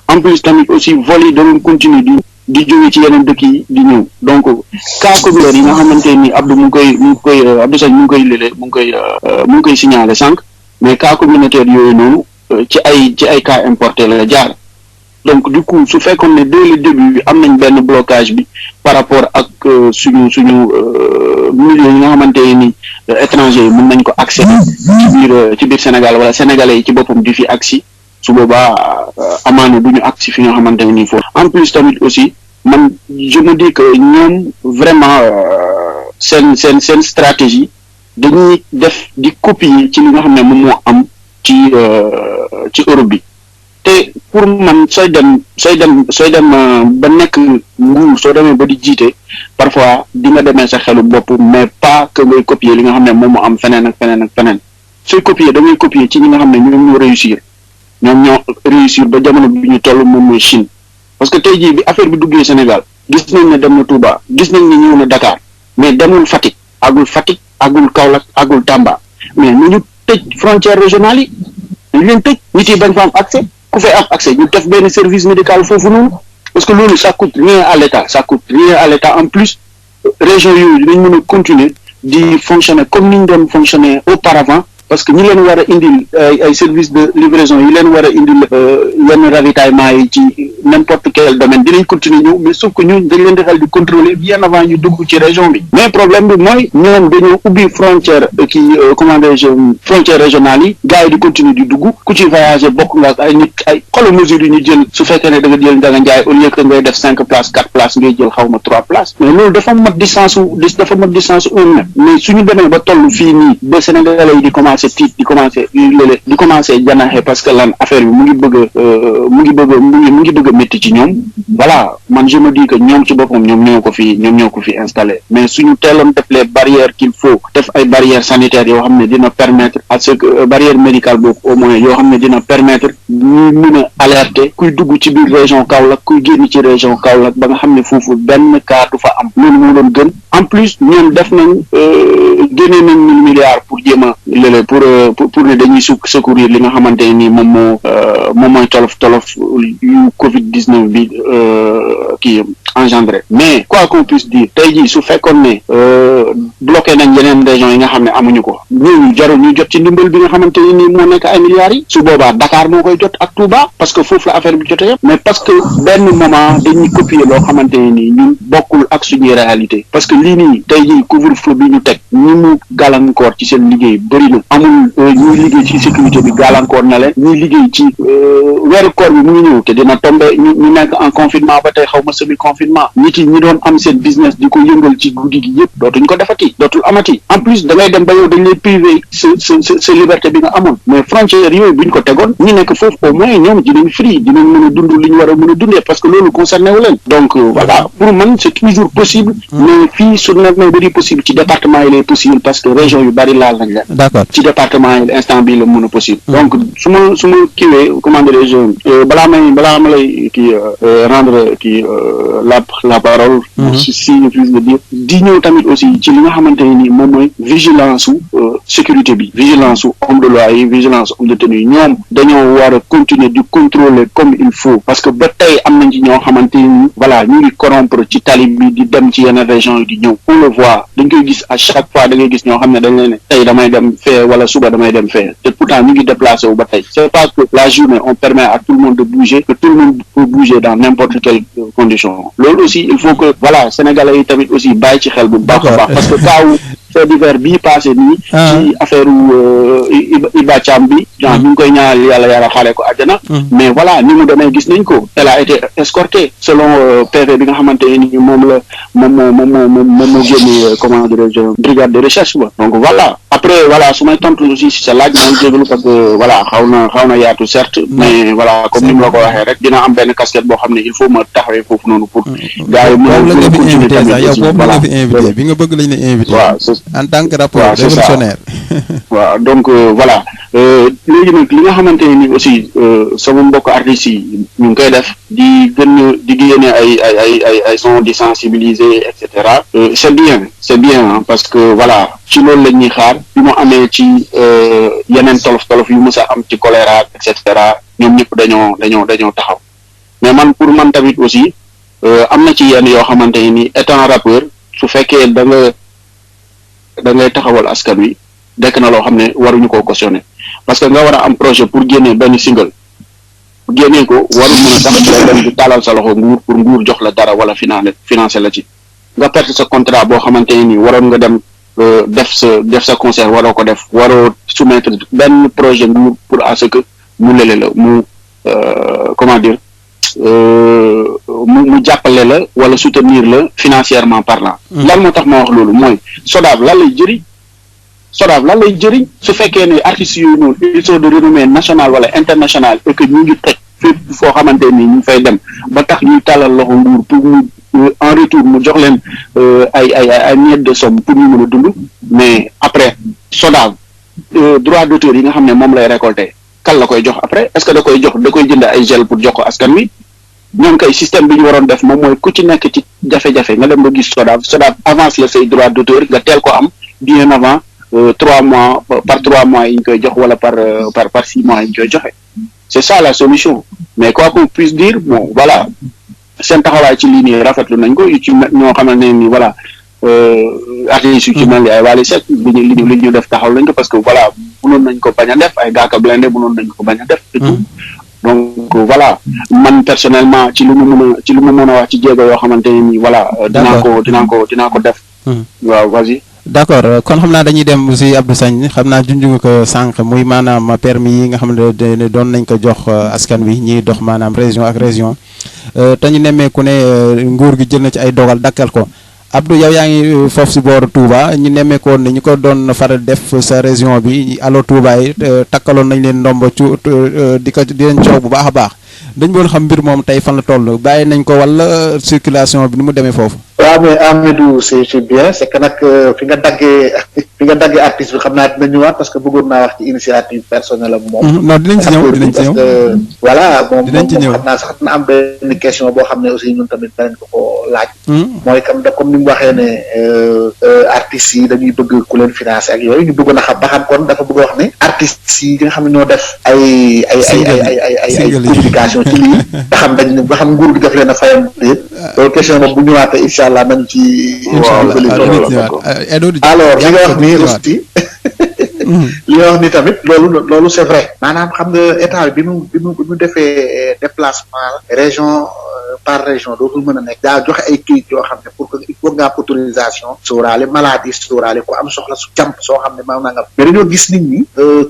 en plus tamit aussi vol yi doon continuer di jóge ci yeneen dëkk yi di ñëw donc cas communautaire yi nga xamante ni Abdou mu ngi koy Abdou Sagne mu ngi koy lélé mu ngi koy signaler sànq mais cas communautaire yooyu noonu ci ay cas importé la jaar donc du coup su fekkoon ne dès le début am nañ benn blocage bi par rapport ak suñu milieu yi nga xamante ni étranger yi mën nañ ko accéder ci biir Sénégal wala sénégalais yi ci boppam di fi agsi su boobaa amaana du ñu agsi fi nga xamante ne nii foofu en plus tamit aussi man je me dis que ñoom vraiment seen stratégie dañuy def di copier ci li nga xam ne moom moo am ci Europe bi te pour man sooy dem ba nekk nguur soo demee ba di jiite parfois di nga demee sa xelu bopp mais pas que ngay copier li nga xam ne moom moo am feneen ak feneen sooy copier da ngay copier ci ñi nga xam ne ñoom ñoo réussir ba jamono bi ñu toll moom mooy Chine parce que tey jii bi affaire bi duggee Sénégal gis nañ ne dem na Touba gis nañ ne ñëw na Dakar mais demul Fatick àggul Fatick àggul Kaolack àggul Tamba mais ñu tëj frontières régionales yi dañ leen tëj nit yi bañ fa am accès ku fay am accès ñu def benn service médical foofu noonu parce que loolu ça coûte rien à l'État en plus région yooyu dinañ mën a continuer di fonctionner comme ni ñu doon fonctionner auparavant parce que ñi leen war a indil ay services de livraison yi leen war a indil yenn ravitaillement yi ci n'importe quel domaine dinañ continuer ñëw mais sauf que ñooñu dañ leen di xel di contrôler bien avant ñu dugg ci région bi mais problème bi mooy ñoom dañoo ubbi frontière frontière régionale yi gars yi di continuer di dugg ku ci voyager bokk nga ay nit ay xolo mesures yi ñu jël su fekkee ne da nga jël Ndiaga Ndiaye au lieu que ngay def 5 places 4 places ngay jël xaw ma 3 places mais loolu dafa mat distance 1 mètre mais suñu demee ba toll fii nii ba Sénégalais yi di commencé tiit di commencé janaxe parce que lan affaire bi mu ngi bëgg a métti ci ñoom voilà man je me dis que ñoom ci boppam ñoom ñoo ko fi installé mais suñu teeloon def les barrières qu'il faut def ay barrières sanitaires yoo xam ne dina permettre à ce que barrière médicale boobu au moins yoo xam ne dina permettre ñu mën a alerter kuy dugg ci biir région Kaolack kuy génn ci région Kaolack ba nga xam ne foofu benn cas du fa am loolu moo doon gën en plus ñoom def nañ génnee nañ 1 milliard pour jéem a léeg pour ne dañuy secourir li nga xamante ni moom mooy tolof yu Covid-19 bi kii engendré mais quoi qu'on puisse dire tey jii su fekkoon ne bloqué nañ yeneen régions yi nga xam ne amuñu ko ñooñu jarul ñu jot ci ndimbal bi nga xamante ni moo nekk ay milliards yi su boobaa Dakar moo koy jot ak Touba parce que foofu la affaire bi jotee yëpp mais parce que benn moment dañuy copier loo xamante ni ñun bokkul ak suñuy réalité parce que lii nii tey jii couvre-feu bi ñu teg ñi mu gàllankoor ci seen liggéey bëri na amul ñuy liggéey ci sécurité bi gàllankoor na leen ñuy liggéey ci weeru koor bi mu ngi ñëw te dina tombé ñu nekk en confinement ba tey xaw ma semi confinement nit yi ñi doon am seen business di ko yëngal ci guddi gi yëpp dootuñ ko defati dootul amati en plus da ngay dem ba yow dañ lay privé sa liberté bi nga amoon mais frontières yooyu buñ ko tegoon ñi nekk foofu au moins ñoom dinañ free dinañ mën a dund li ñu war a mën a dundee parce que loolu concerné wu leen donc voilà pour man c'est toujours possible mais fii su nekkee bëri possible ci département yi lay possible parce que région yu bari laal nañ leen d'accord ci département yi instant bii la mën a possible donc su ma kiiwee comment dirais-je balaa ma lay kii rendre kii la parole si je puis le dire di ñëw tamit aussi ci li nga xamante ni moom mooy vigilance su sécurité bi vigilance su homme de loi yi vigilance homme de tenue yi ñoom dañoo war a continuer di contrôler comme il faut parce que ba tey am nañ ci ñoo xamante ni voilà ñu ngi corrompre ci tali bi di dem ci yenn région yi di ñëw on le voit dañ koy gis à chaque fois da ngay gis ñoo xam ne dañ leen ne tey damay dem fee wala suba damay dem fee te pourtant ñu ngi déplacé wu ba tey c'est parce que la journée on permet à tout le monde de bouger que tout le monde peut bouger dans n'importe quelle condition loolu aussi il faut que voilà sénégalais yi tamit aussi bàyyi ci xel bu baax a baax parce que kaaw fait divers bii passé nii ci affaire Iba Thiam bi genre ñu ngi koy ñaanal yàlla xaale ko àjjana mais voilà ni mu demee gis nañ ko elle a été escortée selon PV bi nga xamante ni moom moo génne comment dirais-je brigade de recherche ba donc voilà après voilà su may tontu aussi si sa laaj mooy jégalu parce que voilà xaw na yaatu certes mais voilà comme ni mu la ko waxee rek dina am benn casquette boo xam ne il faut ma taxawee foofu noonu pour gars yi mën a continuer tamit yow boobu la fi invité bi nga bëgg lañ la invité waaw en tant que rapport révolutionnaire waaw donc voilà léegi nag li nga xamante ni aussi sama mbokk artistes yi ñu ngi koy def di génne ay son di sensibiliser et cetera c'est bien parce que voilà ci loolu la ñuy xaar bi mu amee ci yeneen tolof yu mës a am ci choléra et cetera ñoom ñëpp dañoo taxaw mais man pour man tamit aussi am na ci yenn yoo xamante ni étant rappeur su fekkee da ngay taxawal askan wi dekk na loo xam ne waruñu koo cautionner parce que nga war a am projet pour génnee benn single génnee ko warul mën a tax nga dem di taalal sa loxo nguur pour nguur jox la dara wala financer la ci nga perte sa contrat boo xamante ni waroon nga dem def sa concert waroo ko def waroo soumettre benn projet nguur pour à ce que mu lele la mu comment dire mu jàppale la wala soutenir la financièrement parlant lan moo tax ma wax loolu mooy SODAV lan lay jëriñ su fekkee ne artistes yooyu noonu ils sont de renommée nationale wala internationale et que ñu ngi toj fépp foo xamante ni ñu fay dem ba tax ñuy tàllal loxo nguur pour mu en retour mu jox leen ay miettes de somme pour ñu mën a dund mais après SODAV droit d'auteur yi nga xam ne moom lay récolter kan la koy jox après est-ce que da koy jënd ay gel pour jox ko askan wi ñoom kay système bi ñu waroon def moom mooy ku ci nekk ci jafe-jafe nga dem ba gis SODAV avance la say droit d'auteur nga teel ko am bien avant 3 mois par 3 mois yi ñu koy jox wala par 6 mois yi ñu koy joxe. C'est ça la solution mais quoi qu'on puisse dire bon voilà seen taxawaay ci lii nii rafetlu nañ ko yu ci ñoo xamante ne ni voilà artistes yu ci mel ni ay Wally Seck li ñu def taxaw lañ ko parce que voilà mënoon nañ ko bañ a def ay Ngaaka Blindé mënoon nañ ko bañ a def et tout donc voilà man personnellement ci lu mu mën a wax ci jéego yoo xamante ne ni voilà dinaa ko def waaw vas-y. d'accord kon xam naa dañuy dem si Abdou Sagne xam naa junj nga ko sànq muy maanaam permis yi nga xam ne doon nañ ko jox askan wi ñiy dox maanaam région ak région te ñu nemmeeku ne nguur gi jël na ci ay dogal dakkal ko Abdou yow yaa ngi foofu si booru Touba ñu nemmeekoon ne ñu ko doon faral def sa région bi allo Touba yi takkaloon nañ leen ndombo di leen coow bu baax a baax dañ boon xam mbir moom tey fan la toll bàyyi nañ ko wala circulation bi ni mu demee foofu. waaw mais Amidou c'est bien c'est que nag fi nga daggee artiste bi xam naa dina ñëwaat parce que bëggoon naa wax ci initiative personnelle am moom. non dinañ ci ñëw parce que voilà moom ñëw xam naa sax dina am benn question boo xam ne aussi ñun tamit danañ ko laaj. mooy comme ni mu waxee ne artistes yi dañuy bëgg ku leen financer ak yooyu ñu bëggoon a xam ba xam kon dafa bëgg a wax ne artistes yi nga xam ne ñoo def ay communication ci lii ba xam nguur gi daf leen a fayam déet loolu question boobu bu ñëwaatee incha allah nañ ci alors li nga wax nii aussi li nga wax ni tamit loolu c'est vrai maanaam xam nga état bi mu defee déplacement région par région dootul mën a nekk daa joxe ay kayit yoo xam ne pour que il faut nga am autorisation sóoraale maladie sóoraale ku am soxla su jàmp soo xam ne maam naa nga mais dañoo gis nit ñi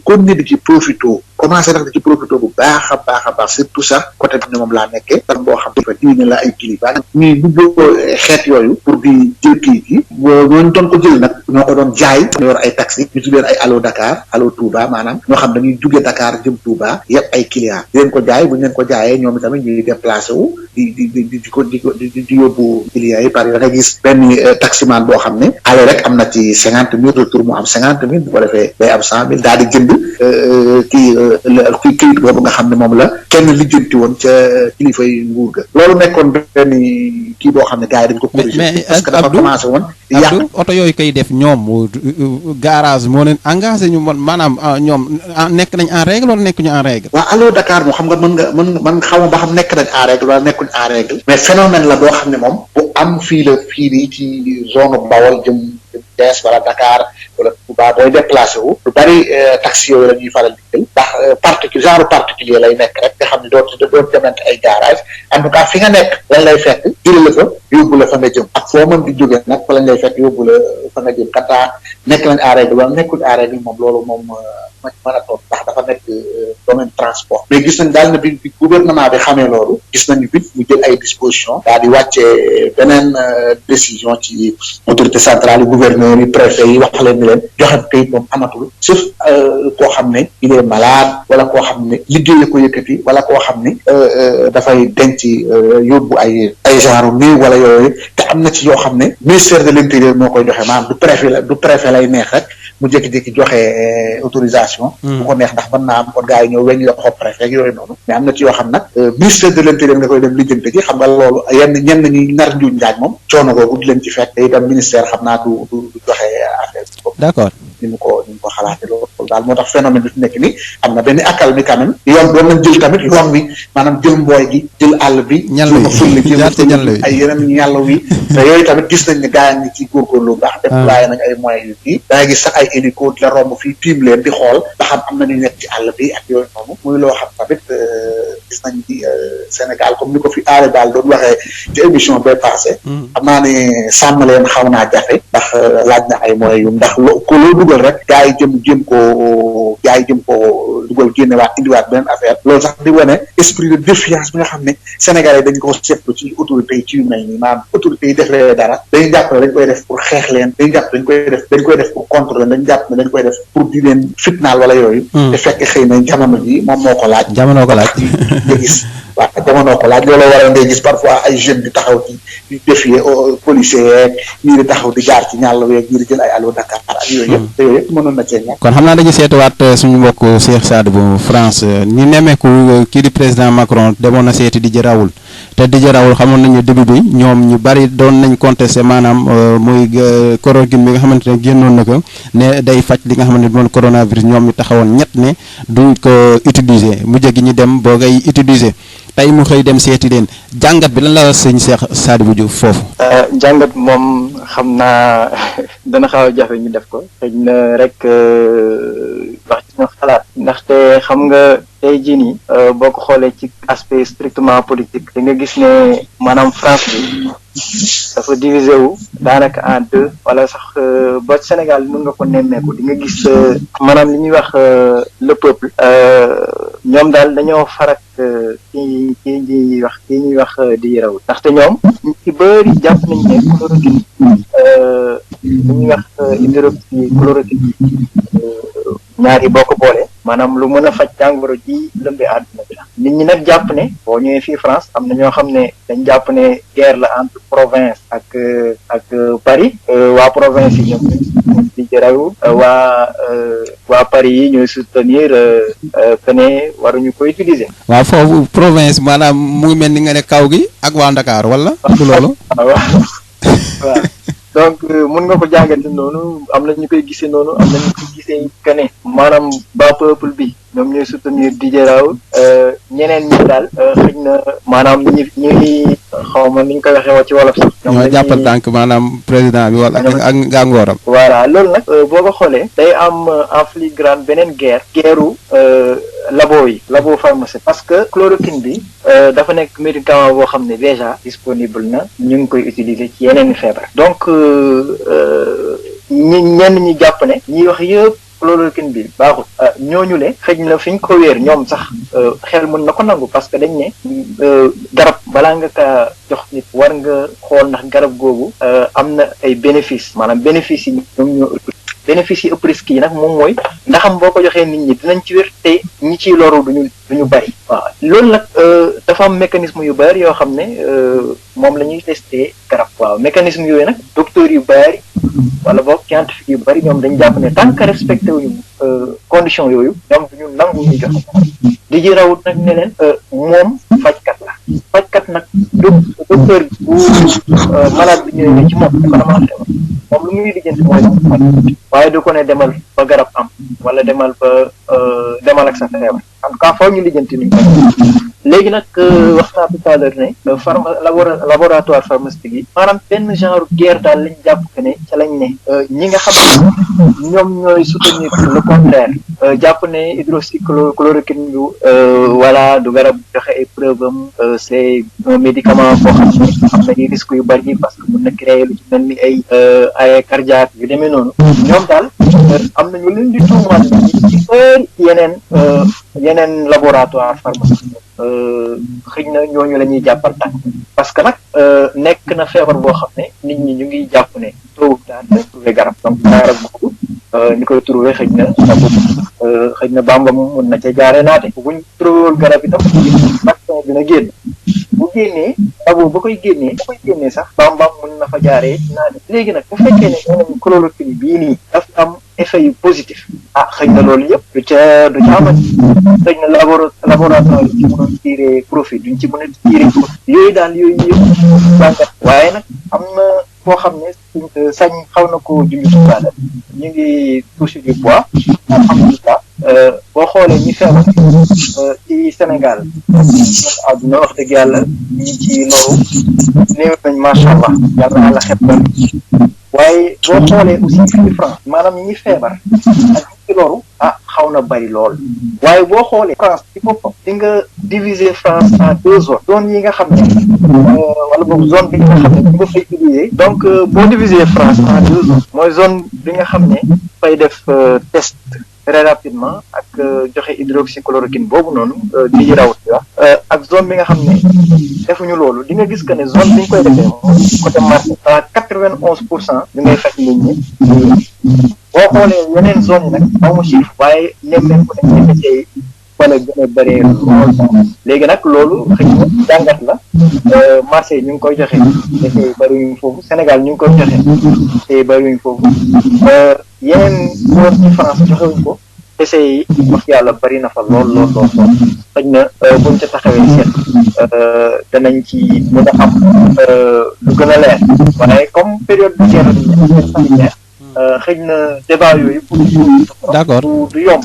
comme ni di ci profito commencé nag di ci profito bu baax a baax surtout sax côté bi ne moom laa nekkee tan boo xam ne fa diine la ay kilifa ñuy bu xeet yooyu pour di jël kayit yi ñooñu doon ko jël nag ñoo ko doon jaay ñu yor ay taxi ñu tuddeen ay allo Dakar allo Touba maanaam ñoo xam dañuy jóge Dakar jëm Touba yëpp ay clients di leen ko jaay bu ñu leen ko jaayee ñoom tamit ñuy déplacé wu di yóbbu clients yi parce que da nga gis benn taximan boo xam ne aller rek am na ci 50 000 retour mu am 50 000 bu ko defee day am 100 000 daal di jënd kii këyit boobu nga xam ne moom la kenn lijjanti woon ca kilifa yi nguur ga loolu nekkoon benn kii boo xam ne gars yi dañ ko corrigé parce que dafa commencé woon di yàq oto yooyu koy def ñoom garage moo leen engagé ñu maanaam ñoom nekk nañ en règle wala nekkuñu en règle. waaw allo Dakar moo xam nga mën xaw ma ba xam nekk nañ en règle wala nekkuñ en règle mais phénomène la boo xam ne moom bu am fii nii ci zone Bawol jëm Thiès wala Dakar wala Touba booy déplacé wu lu bari taxi yooyu la ñuy faral di jël ndax genre particulier lay nekk rek nga xam ne doo demante ay garage en tout cas fi nga nekk lañ lay fekk jëlee la fa yóbbu la fa nga jëm ak foo mën di jógee nag fa lañ lay fekk yóbbu la fa nga jëm kantaa nekk nañ en règle wala nekkul en règle moom loolu moom mën a toog ndax dafa nekk domaine transport mais gis nañ daal ne bi gouvernement bi xamee loolu gis nañu bit mu jël ay dispositions daal di wàccee beneen décision ci autorité centrale yi gouverneur yi préfet yi wax leen ni leen joxe kayit moom amatul sauf koo xam ne il est malade wala koo xam ne liggéey ko yëkkati wala koo xam ne dafay denc yóbbu ay genre néew wala yooyu te am na ci yoo xam ne ministère de l'intérieur moo koy joxe maanaam du préfet lay neex rek mu jékki-jékki joxe autorisation bu ko neex ndax mën naa am kon gars yi ñëw weñ loxo préfet yooyu noonu mais am na ci yoo xam nag ministère de l'intérieur nga koy dem lijjante ji xam nga loolu ñenn ñi nar njuuñ njaaj moom coono googu di leen ci fekk te itam ministère xam naa du joxe affaire bi d'accord ni mu ko xalaate loolu daal moo tax phénomène bi fi nekk ni am na benn accalmie quand même yoon doon nañ jël tamit yoon wi maanaam jël mbooy gi jël àll bi jël ay yeneen ñàll wi te yooyu tamit gis nañ ne gars yi ngi ci góorgóorlu baax déployé nañ ay moyens yu kii da ngay gis sax ay hélico di la romb fii tiim leen di xool ba xam am na ñu nekk ci àll bi ak yooyu noonu muy loo xam tamit gis nañ ci Sénégal comme ni ko fi aare daal doon waxee ci émission bay passé xam naa ne sàmm leen xaw naa jafe ndax laaj na ay moyens yu ndax ko loo dugal rek gars yi jëm koo dugal génnewaat indiwaat beneen affaire loolu sax di wane esprit de défiance bi nga xam ne Sénégalais dañ ko seetlu ci autorités yi ci yu mel nii maanaam autorités yi defee dara dañu jàpp ne dañ koy def pour xeex leen dañu jàpp dañ koy def pour contre leen dañu jàpp ne dañ koy def pour di leen fitnaal wala yooyu te fekk xëy na jamono ji moom moo ko laaj nga gis waaw jamono ko laaj looloo waral ngay gis parfois ay jeunes di taxaw di défier policiers yeeg ñii di taxaw di jaar ci ñàll weeg ñii di jël ay allo Dakar ak yooyu yëpp mënoon na cee ñàkk. kon xam naa dañuy seetuwaat suñu mbokk Cheikh Sadibou France ñu nemmeeku kii di président Macron demoon na seeti Didier Raoult te Didier Raoult xamoon nañu début bi ñoom ñu bari doon nañ contesté maanaam muy chloroquine bi nga xamante ne génnoon na ko ne day faj li nga xamante ne moom coronavirus ñoom ñu taxawoon ñett ne duñ ko utiliser mujj gi ñu dem boo ngay utiliser tey mu xëy dem seeti leen jàngat bi lan la sëñ Cheikh Sadibou Diouf foofu. jàngat moom xam naa dana xaw a jafe ñu def ko xëy na rek wax ci ñu xalaat ndaxte xam nga tey jii nii boo ko xoolee ci aspect strictement politique da nga gis ne maanaam France bi dafa divisé wu daanaka en deux wala sax ba Sénégal mën nga ko nemmeeku di nga gis maanaam li ñuy wax le peuple ñoom daal dañoo farak kii ñuy wax di raw ndaxte ñoom ñu ci bëri jàpp nañ ne chloroquine li ñuy wax hydroxychloroquine ñaar yi boo ko boolee maanaam lu mën a faj jàngoro ji lëmbee àdduna bi la nit ñi nag jàpp ne boo ñëwee fii France am na ñoo xam ne dañ jàpp ne guerre la entre province ak Paris waa province yi ñoom di jëraw waa Paris yi ñooy soutenir que ne waruñu ko utiliser. waaw foofu province maanaam mu ngi mel ni nga ne kaw gi ak waa Dakar wala. du loolu waaw donc mun nga ko jàngate noonu am na ñu koy gisee noonu am na ñu koy gisee que ne maanaam ba peuple bi ñoom ñooy soutenir Didier Raoult ñeneen ñi daal xëy na maanaam ñi xaw ma ni ñu koy waxee ci wolof sax. ñoo jàppal tànk maanaam président bi wala ak gàngooram. voilà loolu nag boo ko xoolee day am en filigrane beneen guerru labo pharmacie parce que chloroquine bi dafa nekk médicament boo xam ne déjà disponible na ñu ngi koy utiliser ci yeneen feebar donc ñenn ñi jàpp ne ñiy wax yëpp chloroquine bi baaxul ñooñu le xëj na fi ñu ko wéer ñoom sax xel mën na ko nangu parce que dañ ne garab balaa nga kaa jox nit war nga xool ndax garab googu am na ay bénéfices maanaam bénéfices yi ñoom ñoo bénéfice yi ëpp risque yi nag moom mooy ndaxam boo ko joxee nit ñi dinañ ci wér te ñi ciy loru duñu bari waaw loolu nag dafa am mécanisme yu bari yoo xam ne moom la ñuy testé garab waaw mécanisme yooyu nag docteur yu bari wala boog scientifique yu bari ñoom dañ jàpp ne tant que respecté wuñu condition yooyu ñoom duñu nangu ñu joxe Didier Raoult nag ne leen moom fajkat nag docteur bu malade bi ñëwee ci moom dafa dama feebar moom lu muy lijjanti mooy faj waaye du ko ne demal ba garab am wala demal demal ak sa feebar en tout cas foofu ñu lijjanti ni léegi nag wax naa tout à l'heure ne laboratoire pharmaceutique yi maanaam benn genre guerre daal lañ jàpp que ne ca lañ ne ñi nga xam ne ñoom ñooy soutenir le contraire jàpp ne hydroxychloroquine bi voilà du garab joxe ay preuve am c'est un médicament boo xam ne am nañu risque yu bari parce que mën na créer lu ci mel ni ay cardiaque yu demee noonu ñoom daal am nañu leen di tuumaal ci bëri yeneen laboratoire pharmaceutique xëy na ñooñu la ñuy jàppal tànk parce que nag nekk na feebar boo xam ne nit ñi ñu ngi jàpp ne tôt ou tard dañ trouvé garab donc garab boobu ñu koy trouvé xëy na Bamba moom mën na ca jaaree naate buñ trouvé woon garab itam vaccin dina génn bu génnee abo ba koy génnee sax Bamba mën na fa jaaree naate léegi nag bu fekkee ne ñoom chloroquine bii nii daf am effet yu positif xëy na loolu yëpp du ca amat xëy na laboratoire yi ci mën a tirer profit duñ ci mën a tirer profit yooyu daal yooyu yëpp jàngat waaye nag am na koo xam ne sañ xaw na ko junj sukaala ñu ngi touché du poids alhamdulilah boo xoolee ñi feebar ci Sénégal àdduna wax dëgg yàlla ñi ci loru néew nañ macha allah yàlla àlla xet ba waaye boo xoolee aussi fii France maanaam ñi feebar ak ñi ci loru xaw na bari lool waaye boo xoolee France ci boppam di nga diviser France en deux zones yi nga xam ne wala boog zone bi nga xam ne ñu nga fay utiliser donc boo diviser France en deux zones mooy zone bi nga xam ne fay def test très rapidement ak joxe hydroxychloroquine boobu noonu di Raoult wax ak zone bi nga xam ne defuñu loolu di nga gis que ne zone bi ñu koy defee moom côté marché à 91% ñu ngay faj nit ñi boo xoolee yeneen zone yi nag aw ma chiffre waaye nemmeeku nañ ne mën a gën a bëree lool léegi nag loolu xëy na jàngat la Marseille ñu ngi koy joxe essais yi bëriwuñ foofu Sénégal ñu ngi koy joxe essais yi bëriwuñ foofu yeneen joueurs ci France joxewuñ ko essais yi wax yàlla bëri na fa lool xëy na buñ ca taxawee seet danañ ci mën a am lu gën a leer waaye comme période bu jeex sanitaire xëy na débat yooyu d'accord du yomb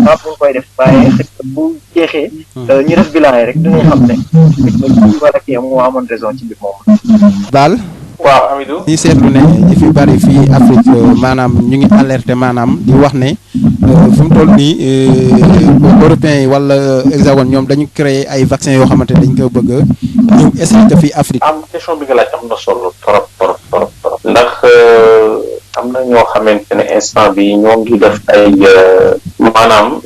maa buñ koy def waaye xëy na bu jeexee ñu def bilan yi rek dinañ xam ne kii wala kii moo amoon raison ci mbir moom Baal waaw Amidou ñi seetlu ne ñi fi bari fii Afrique maanaam ñu ngi alerté maanaam di wax ne fi mu toll nii européens yi wala hexagone ñoom dañu créer ay vaccins yoo xamante ne dañ ko bëgg a ñëw essayer ko fii Afrique. am question bi nga laaj am na solo trop ndax am na ñoo xamante ne instant bi ñoo ngi def ay maanaam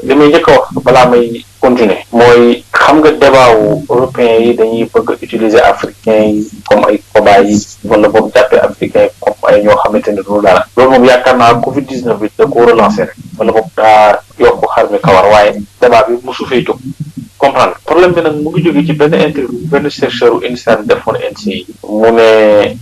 li may njëkk a wax balaa may continuer mooy xam nga débat wu européens yi dañuy bëgg utiliser africains yi comme ay cobayes yi wala boobu jàppee africains yi comme ay ñoo xamante ne du dara loolu moom yaakaar naa Covid 19 bi da ko relancer rek wala boobu daa yokk xar mi kawar waaye débat bi mosu fee jóg comprendre problème bi nag mu ngi jógee ci benn interview benn chercheur u INSEAD defoon NCI mu ne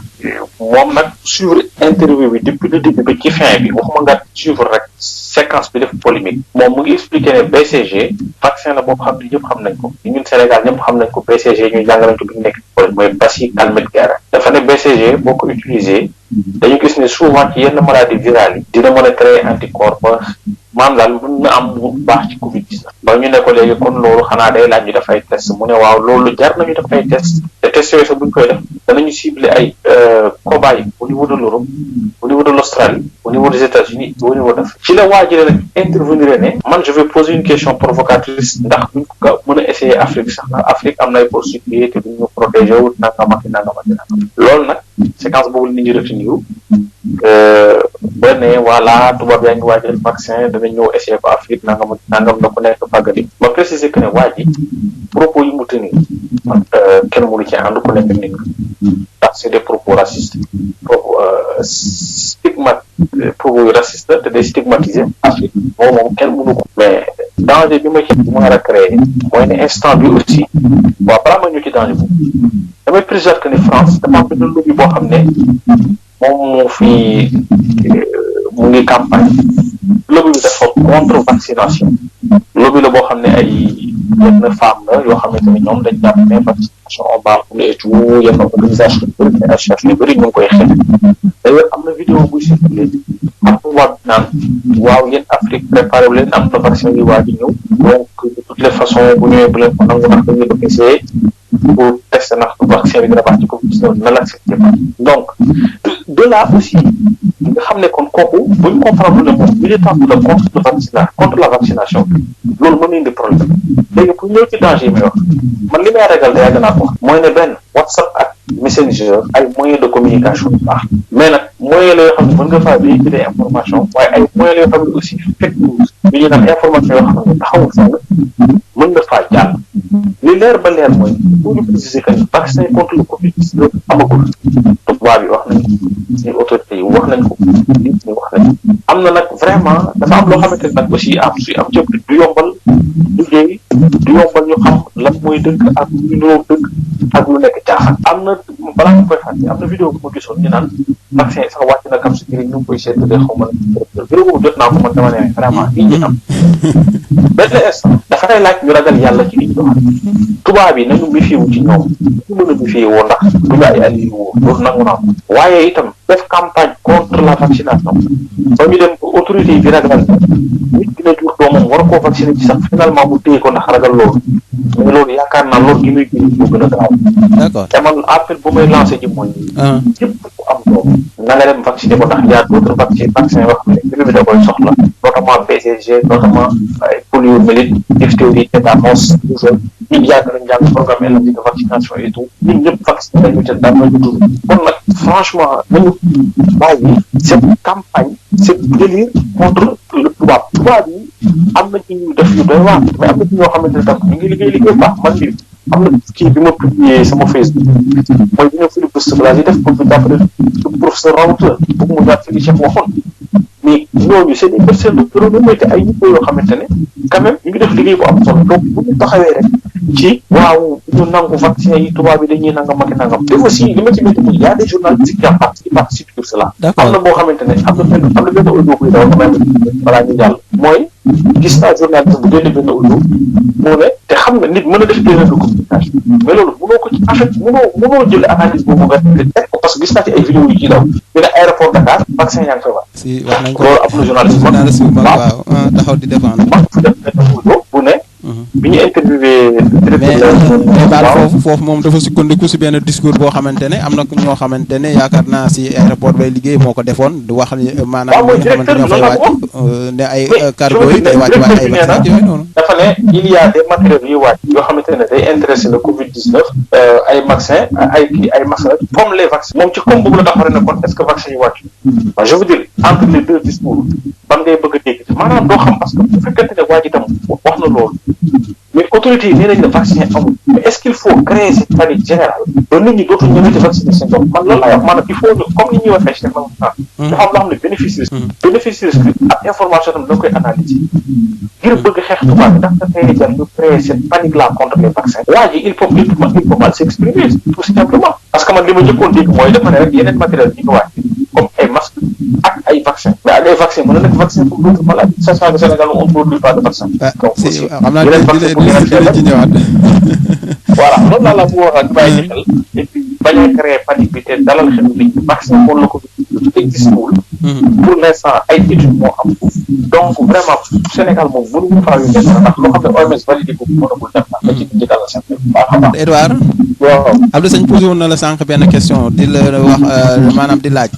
moom nag suivre interview bi depuis le début ba ci fin bi waxuma nga suivre rek séquence bi def polémique moom mu ngi expliqué ne BCG vaccin la boobu xam ne ñëpp xam nañ ko ñun Sénégal ñëpp xam nañ ko BCG ñuy jàng nañ ko bi ñu nekk mooy basi calmette guerre dafa ne BCG boo ko utilisé dañu gis ne souvent ci yenn maladie virale yi dina mën a créer anticorps ba maanaam daal mën na am bu baax ci Covid 19 ba ñu ne ko léegi kon loolu xanaa day laaj ñu def ay test mu ne waaw loolu jar nañu def ay test te test yooyu sax bu ñu koy def danañu cibler ay cobayes au niveau de l'Europe au niveau de l'Australie au niveau des États-Unis au niveau d'Afrique ci la waa ji nag intervenir ne man je vais poser une question provocatrice ndax buñ ko mën a essayer Afrique sax ndax Afrique am na ay possibilités te duñu protéger wu nangam ak nangam loolu nag séquence boobu la nit ñi retenir ba ne voilà tubaab yaa ngi waajal vaccin dana ñëw essayer ko Afrique nangam na ku nekk fàggadi ma préciser que ne waa ji propos yi mu tenir kenn mënu ci ànd ku nekk nit ndax c'est des propos racistes propos propos yu raciste te day stigmatiser Afrique moom kenn mënu ko mais danger bi ma ci mën a créer mooy ne instant bi aussi waaw balaa ma ñëw ci danger boobu damay préciser que ne France dafa am benn lobby boo xam ne moom moo fi mu ngi campagne lobby bi dafa contre vaccination lobby la boo xam ne ay yenn femme la yoo xamante ne ñoom dañ jàpp ne vaccination on parle pour et tout yenn organisation yu bëri ay association yu bëri ñu ngi koy xeex d'ailleurs am na vidéo buy circulé am tubaab naan waaw yéen Afrique préparé wu leen am na vaccin yi waa di ñëw donc de toutes les façons bu ñëwee bu leen ko nangu ndax dañuy bëgg essayer pour tester ndax vaccin bi dina baax ci Covid-19 na l'accepté pas donc de là aussi nga xam ne kon kooku bu ñu comprendre ne moom militant la contre la vaccination loolu mën na indi problème léegi pour ñëw ci danger yi may wax man li may ragal yàgg naa ko wax mooy ne benn WhatsApp ak Messenger ay moyens de communication yu baax mais nag moyens la yoo xam ne mën nga faa véhiculer information waaye ay moyens la yoo xam ne aussi fake news bi ñu naan information yoo xam ne taxawul fenn mën nga faa jàll li leer ba leer mooy pour ñu préciser que vaccin contre le Covid-19 amagul tubaab yi wax nañ ko suñu autorités yi wax nañ ko nit ñi wax nañ am na nag vraiment dafa am loo xamante ne nag aussi am suy am jëm du yombal liggéey du yombal ñu xam lan mooy dëgg ak lu nuroo dëgg ak lu nekk caaxaan am na balaa ñu koy fàtte am na vidéo bu ma gisoon ñu naan vaccin yi sax wàcc na kam si ñu ngi koy seetlee xaw ma vidéo boobu jot naa ko man dama ne vraiment lii ñu am benn instant dafa lay laaj ñu ragal yàlla ci li ñu doxal tubaab yi nañu méfier ci ñoom ñu mën a méfier woo ndax du ñu ay alliés woo loolu nangu naa ko waaye itam def campagne contre la vaccination ba ñu dem autorités yi di ragal nit dina jur doomam war a koo vacciner ci sax finalement mu téye ko ndax ragal loolu mais loolu yaakaar naa loolu gi muy gën moo gën a gaaw d'accord te man appel bu may lancé ji mooy képp ku am doom na nga dem vacciner ko ndax y a d'autres vaccin yoo xam ne bébé bi da koy soxla notamment BCG notamment ay poliomyélite diphtérie tétanos ñun yàgg nañ jàng programme élargi de vaccination et tout ñun ñëpp vacciné nañu te dara ñu dund kon nag franchement nañu bàyyi cette campagne cette délire contre le tubaab yi am na ci ñu def yu doy waar mais am na ci ñoo xamante ne tam ñu ngi liggéey bu baax man bi am na kii bi ma publié sama Facebook mooy bi ñoo Philippe Douste-Blazy yi def pour ñu jàppale le professeur Raoult pour mu jàpp li chef waxoon mais ñooñu c'est des personnes de renommée te ay nit yoo xamante ne quand même ñu ngi def liggéey bu am solo donc bu ñu taxawee rek ci waaw ñu nangu vaccin yi tubaab yi dañuy nangam ak nangam te aussi li ma ci métti mooy y a des journalistes qui participent sur cela. am na boo xamante ne am na benn audio buy daw quand même balaa ñu jàll mooy gis naa journaliste bu génne benn audio mu ne te xam nga nit mën a def erreur de communication mais loolu mënoo ko ci en fait mënoo jël analyse boobu nga teg ko parce que gis naa ci ay vidéo yu ciy daw ñu ne aéroport Dakar vaccin yaa ngi fay wax. si wax nañ ko loolu am na journaliste waaw taxaw di défendre. fu def benn audio bu ne. bi ñu interviewé. mais daal foofu moom dafa sukkandiku si benn discours boo xamante ne am na ñoo xamante ne yaakaar naa si aéroport bay liggéey moo ko defoon du wax maanaam ñi nga xamante ñoo fay wàcc ne ay cargo yi day wàcc ay vaccin yooyu noonu. dafa ne il y a des matériels yu wàcc yoo xamante ne day intéressé le Covid-19 ay vaccin ay vaccin comme les vaccins moom ci comme boobu la taxawee ne kon est-ce que vaccin yi wàcc waaw je veux dire entre les deux discours ban ngay bëgg a dégg maanaam doo xam parce que bu fekkente ne waa ji tam wax na loolu mais autorités yi nee nañ ne vaccin amul mais est-ce qu'il faut créer cette panique générale ba nit ñi dootul ñëwee ci vacciner seen bopp man loolu laay wax maanaam il faut ñu comme ni ñuy waxee ci technologie dafa am loo xam ne bénéfice risque ak information tam da koy analyser ngir bëgg xeex tubaab bi ndax dafay jar ñu créer cette panique là contre les vaccins waa ji il faut mal s'exprimer tout simplement parce que man li ma njëkkoon dégg mooy dafa ne rek yeneen matériel yi ñu wàcc comme ay masques ak ay vaccins mais ak ay vaccins mën na nekk vaccin pour d'autres maladies sachant que Sénégal on ne produit pas de vaccin donc aussi xam naa dina ci ñëwaat voilà loolu laa la bu wax ak bàyyi ci xel et puis bañ a créer panique bi te dalal xel nit ñi vaccin pour le Covid existe wul pour l'instant ay études moo am donc vraiment Sénégal moom mënuñu faa yu nekk ndax loo xam ne OMS validé ko mënagul def na ci nit ñi dalal seen baax a baax. Edouard waaw Abdou Sagne posé woon na la sànq benn question di la wax maanaam di laaj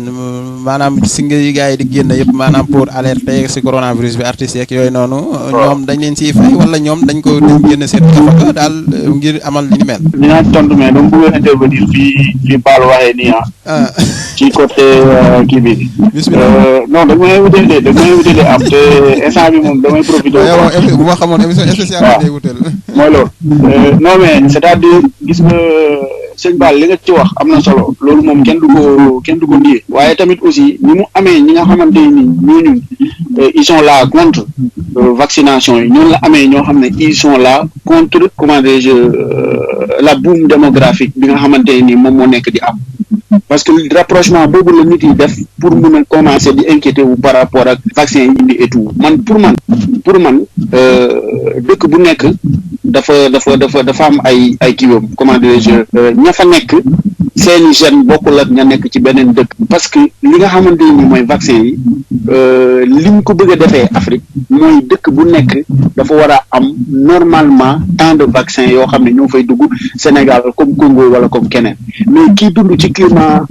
maanaam si nga yi gars yi di génn yëpp maanaam pour alerter si coronavirus bi artistes yeeg yooyu noonu ñoom dañ leen siy fay wala ñoom dañ ko dañ génn seen kafaka daal ngir amal li ni mel. dinaa tontu mais dama bëgg a intervenir fii Baal waxee nii ci côté kii bi. non da nga may wutale am te instant bi moom damay profité. bu ma xamoon émission spéciale bi day wutal. mooy loolu non mais c'est-à-dire gis nga sëñ Baal li nga ci wax am na solo loolu moom kenn du ko ndiyee waaye tamit aussi ni mu amee ñi nga xamante ni ñooñu ils sont là contre vaccination yi ñoonu la amee ñoo xam ne ils sont là contre comment dirais-je la boom démographique bi nga xamante ni moom moo nekk di am parce que rapprochement boobu la nit yi def pour mun a commencer di inquiéter wu par rapport ak vaccin yi indi et tout pour man dëkk bu nekk dafa am ay kiiwam comment dirais-je ña fa nekk seeni gène bokkul ak ña nekk ci beneen dëkk parce que li nga xamante ni mooy vaccin yi liñ ko bëgg a defee Afrique mooy dëkk bu nekk dafa war a am normalement tant de vaccins yoo xam ne ñoo fay dugg Sénégal comme Congo wala comme keneen mais kii dund ci climat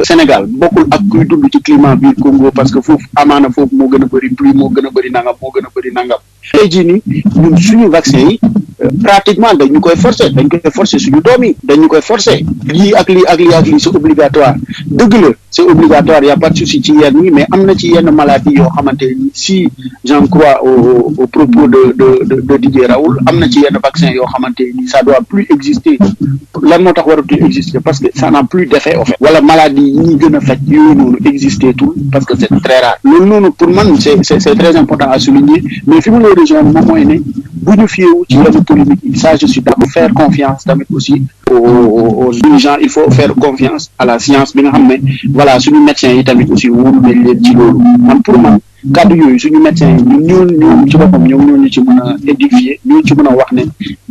Sénégal bokkul ak kuy dund ci climat biir Congo parce que foofu amaana foofu moo gën a bëri pluie moo gën a bëri nangam tey jii nii ñun suñu vaccin yi pratiquement dañu koy forcer suñu doom yi dañu koy forcer lii ak lii c'est obligatoire dëgg la c'est obligatoire y a pas de souci ci yenn yi mais am na ci yenn maladie yoo xamante ni si j'en crois au propos de Didier Raoult am na ci yenn vaccin yoo xamante ni ça doit plus exister lan moo tax waratul exister parce que ça n'a plus d'effet en fait wala maladie yi ñuy gën a faj yooyu noonu exister tout parce que c'est très rare loolu noonu pour man c'est très important à souligner mais fi mu lay rejoindre moom mooy ne bu ñu fiyewu ci yenn polémique yi ça je suis d'accord faire confiance tamit aussi aux dirigeants il faut faire confiance à la science bi nga xam ne voilà suñu médecins yi tamit aussi wóolu nañ leen ci loolu pour man kàddu yooyu suñu médecins yi ñoom ci boppam ñoom ñoo ñu ci mën a édifier ñoo ci mën a wax ne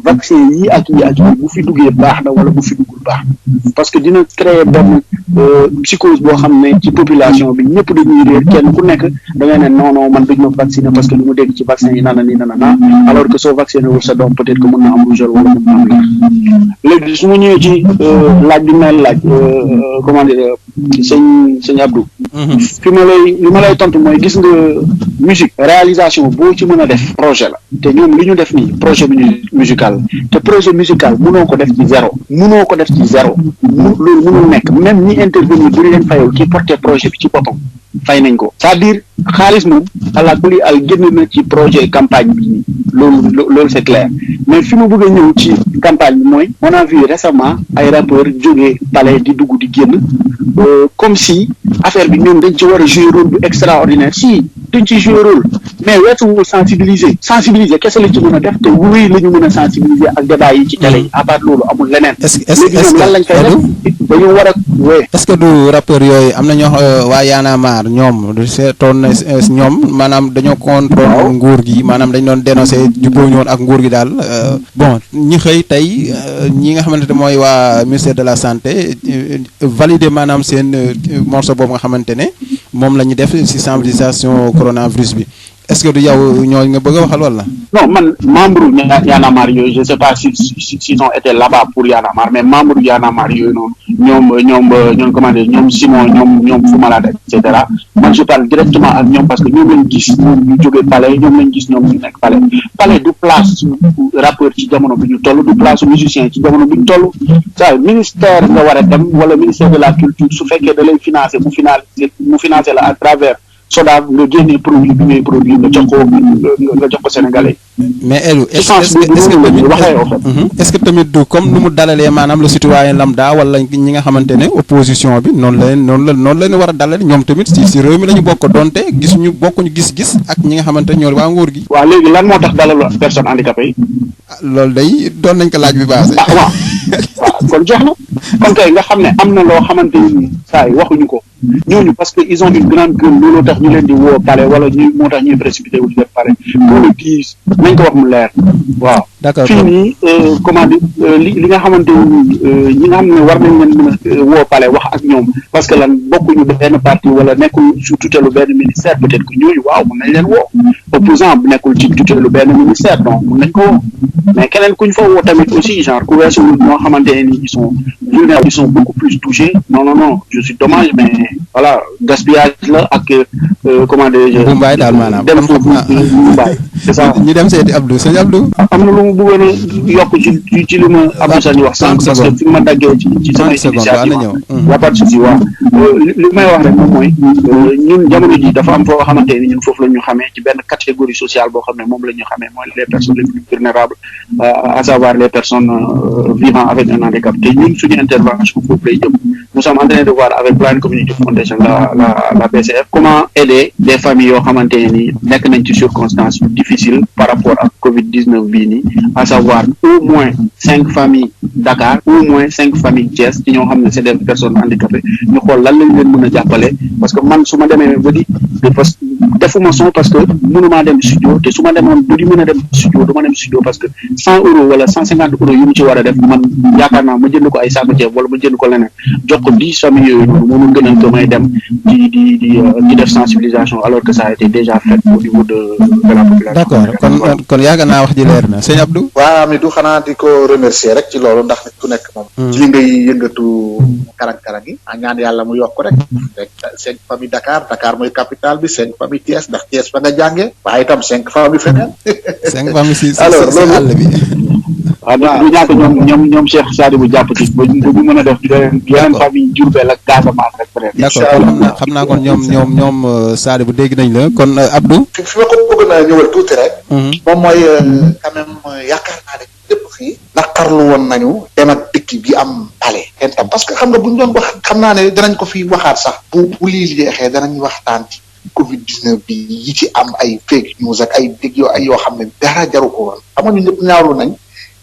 vaccin yi ak yi bu fi duggee baax na wala bu fi duggul baax na parce que dina créer benn psychose boo xam ne ci population bi ñëpp dañuy réer kenn ku nekk da ngay ne non man duñ ma vacciner parce que lu mu dégg ci vaccin yi nana alors que soo vacciné wul sa doom peut-être que mën na am rougeole wala mën na am leer léegi su ma ñëwee ci laaj bi may laaj comment dire sëñ Abdou li ma lay tontu mooy gis nga musique réalisation boo ci mën a def projet la te ñoom li ñu def nii projet musical te projet musical mënoo ko def ci zéro loolu mënul nekk même ñi intervenir bu ñu leen fayal ki porté projet bi ci boppam fay nañ ko c'est-à-dire xaalis moom ala kuli al génn na ci projet campagne bi nii loolu c'est clair mais fi mu bëgg a ñëw ci campagne bi mooy on a vu récemment ay rappeurs jógee palais di dugg di génn comme si affaire bi ñoom dañ ci war a jouer rôle bu extraordinaire si dañ ci jouer rôle mais weesuwul sensibiliser kese la ci mën a def te wuy la ñu mën a sensibiliser ak débat yi ci télé yi à part loolu amul leneen. léegi ñoom lan lañ fay def dañu war a wee. est-ce que du rappeur yooyu am na ñoo waa Y'en a marre ñoom du seetoon na ñoom maanaam dañoo contre nguur gi maanaam dañ doon dénoncer jubóo ñoon ak nguur gi daal bon ñi xëy tey ñi nga xamante ne mooy waa ministère de la santé valider maanaam seen morceau boobu nga xamante ne moom la ñu def ci sensibilisation coronavirus bi. est-ce que du yow ñoo nga bëgg a waxal wala. non man membre Y'en a marre yooyu je sais pas s'ils ont été là-bas pour Y'en a marre mais membre Y'en a marre yooyu noonu ñoom comment dire ñoom Simon ñoom Fou Malade et cetera man je parle directement ak ñoom parce que ñoom lañ gis ñoom ñu jógee palais ñoom lañ gis ñoom ñu nekk palais du place rappeur ci jamono bi ñu toll du place musicien ci jamono bi ñu toll ça ministère nga war a dem wala ministère de la culture su fekkee da lay financer mu financer la à travers SODAV nga génnee produit bi ngay produit nga jox ko Sénégalais. mais Elou est-ce que tamit du comme nu mu dalalee maanaam le citoyen lambda wala ñi nga xamante ne opposition bi noonu la ñu war a dalal ñoom tamit si réew mi la ñu bokk donte bokkuñu gis-gis ak ñi nga xamante ne ñoo waa nguur gi. waaw léegi lan moo tax dalalu personne handicapée yi. loolu day doon nañ ko laaj bi base. waaw kon jeex na kon kay nga xam ne am na loo xamante ni saa yi waxuñu ko ñooñu parce que ils ont une grande gueule looloo tax ñu leen di woo palais wala moo tax ñuy précipité wu di def palais pour le dire nañ ko wax mu leer waaw. d'accord fii nii comment dire li nga xamante ni ñi nga xam ne war nañ leen mën a woo palais wax ak ñoom parce que lan bokkuñu benn parti wala nekkul sous tutelle benn ministère peut-être que ñooñu waaw mën nañ leen woo opposant bu nekkul ci tutelle benn ministère donc mën nañ ko woo mais keneen kuñ fa woo tamit aussi genre ku weesu ñoo xamante ne ni ils sont vulnérables ils sont beaucoup plus touchés non je suis dommage mais voilà gaspillage la ak comment dire. Mumbaay daal maanaam dem foofu Mumbaay c'est ça. ñu dem seeti Abdou sëñ Abdou. am na lu mu bëggoon a yokk ci li ma Abdou Sani wax sànq parce que fi ma daggee ci samay initiative y a pas de souci waaw li may wax rek moom mooy ñun jamono ji dafa am foo xamante ni ñun foofu la ñu xamee ci benn catégorie sociale boo xam ne moom la ñu xamee mooy les personnes les plus vulnérables à savoir les personnes vivant avec un handicap te ñun suñu intervention foofu lay jëm nous sommes en train de voir avec Blind Community Foundation la BCF comment aider des familles yoo xamante ni nekk nañ ci circonstances difficiles par rapport ak Covid-19 bii nii à savoir au moins 5 familles Dakar au moins 5 familles Thiès ci ñoo xam ne c'est des personnes handicapées ñu xool lan lañ leen mën a jàppale parce que man su ma demee ba di parce que defuma son parce que mënumaa dem studio te su ma demoon bu di mën a dem studio du ma dem studio parce que 100 euros wala 150 euros yu mu ci war a def man yaakaar naa ma jënd ko ay saako ceeb wala ma jënd ko leneen jox ko 10 familles yooyu noonu moo ma gënal ko may dem di def sensibilisation alors que ça a été déjà fait au niveau de la population. d'accord kon yaakaar naa wax ji leer na sëñ Abdou. waaw mi du xanaa di ko remercier rek ci loolu ndax nit ku nekk moom. ci li ngay yëngatu karang-karang yi. ñaan yàlla mu yokk rek. rek 5 famille Dakar mooy capitale bi 5 famille Thiès ndax Thiès fa nga jàngee. waaye itam 5 famille feneen. 5 famille si àll bi. waaw du ñàkk ñoom Cheikh Sadibou jàpp ci ba bu mën a def yeneen famille Diourbel ak Casamance rek peut-être. d'accord xam naa kon ñoom Sadibou dégg nañ la kon Abdou. fi ma ko bëgg a ñëwal tuuti rek. moom mooy quand même yaakaar naa ne lépp fii. naqarlu woon nañu dem ak dikk bi am palais kenn tam parce que xam nga bu ñu doon wax xam naa ne danañ ko fi waxaat sax. bu lii jeexee danañ waxtaan ci Covid-19 bi yi ci am ay fake news ak ay dégg yoo xam ne dara jaru ko woon xam nga ñun ñëpp ñaawlu nañ.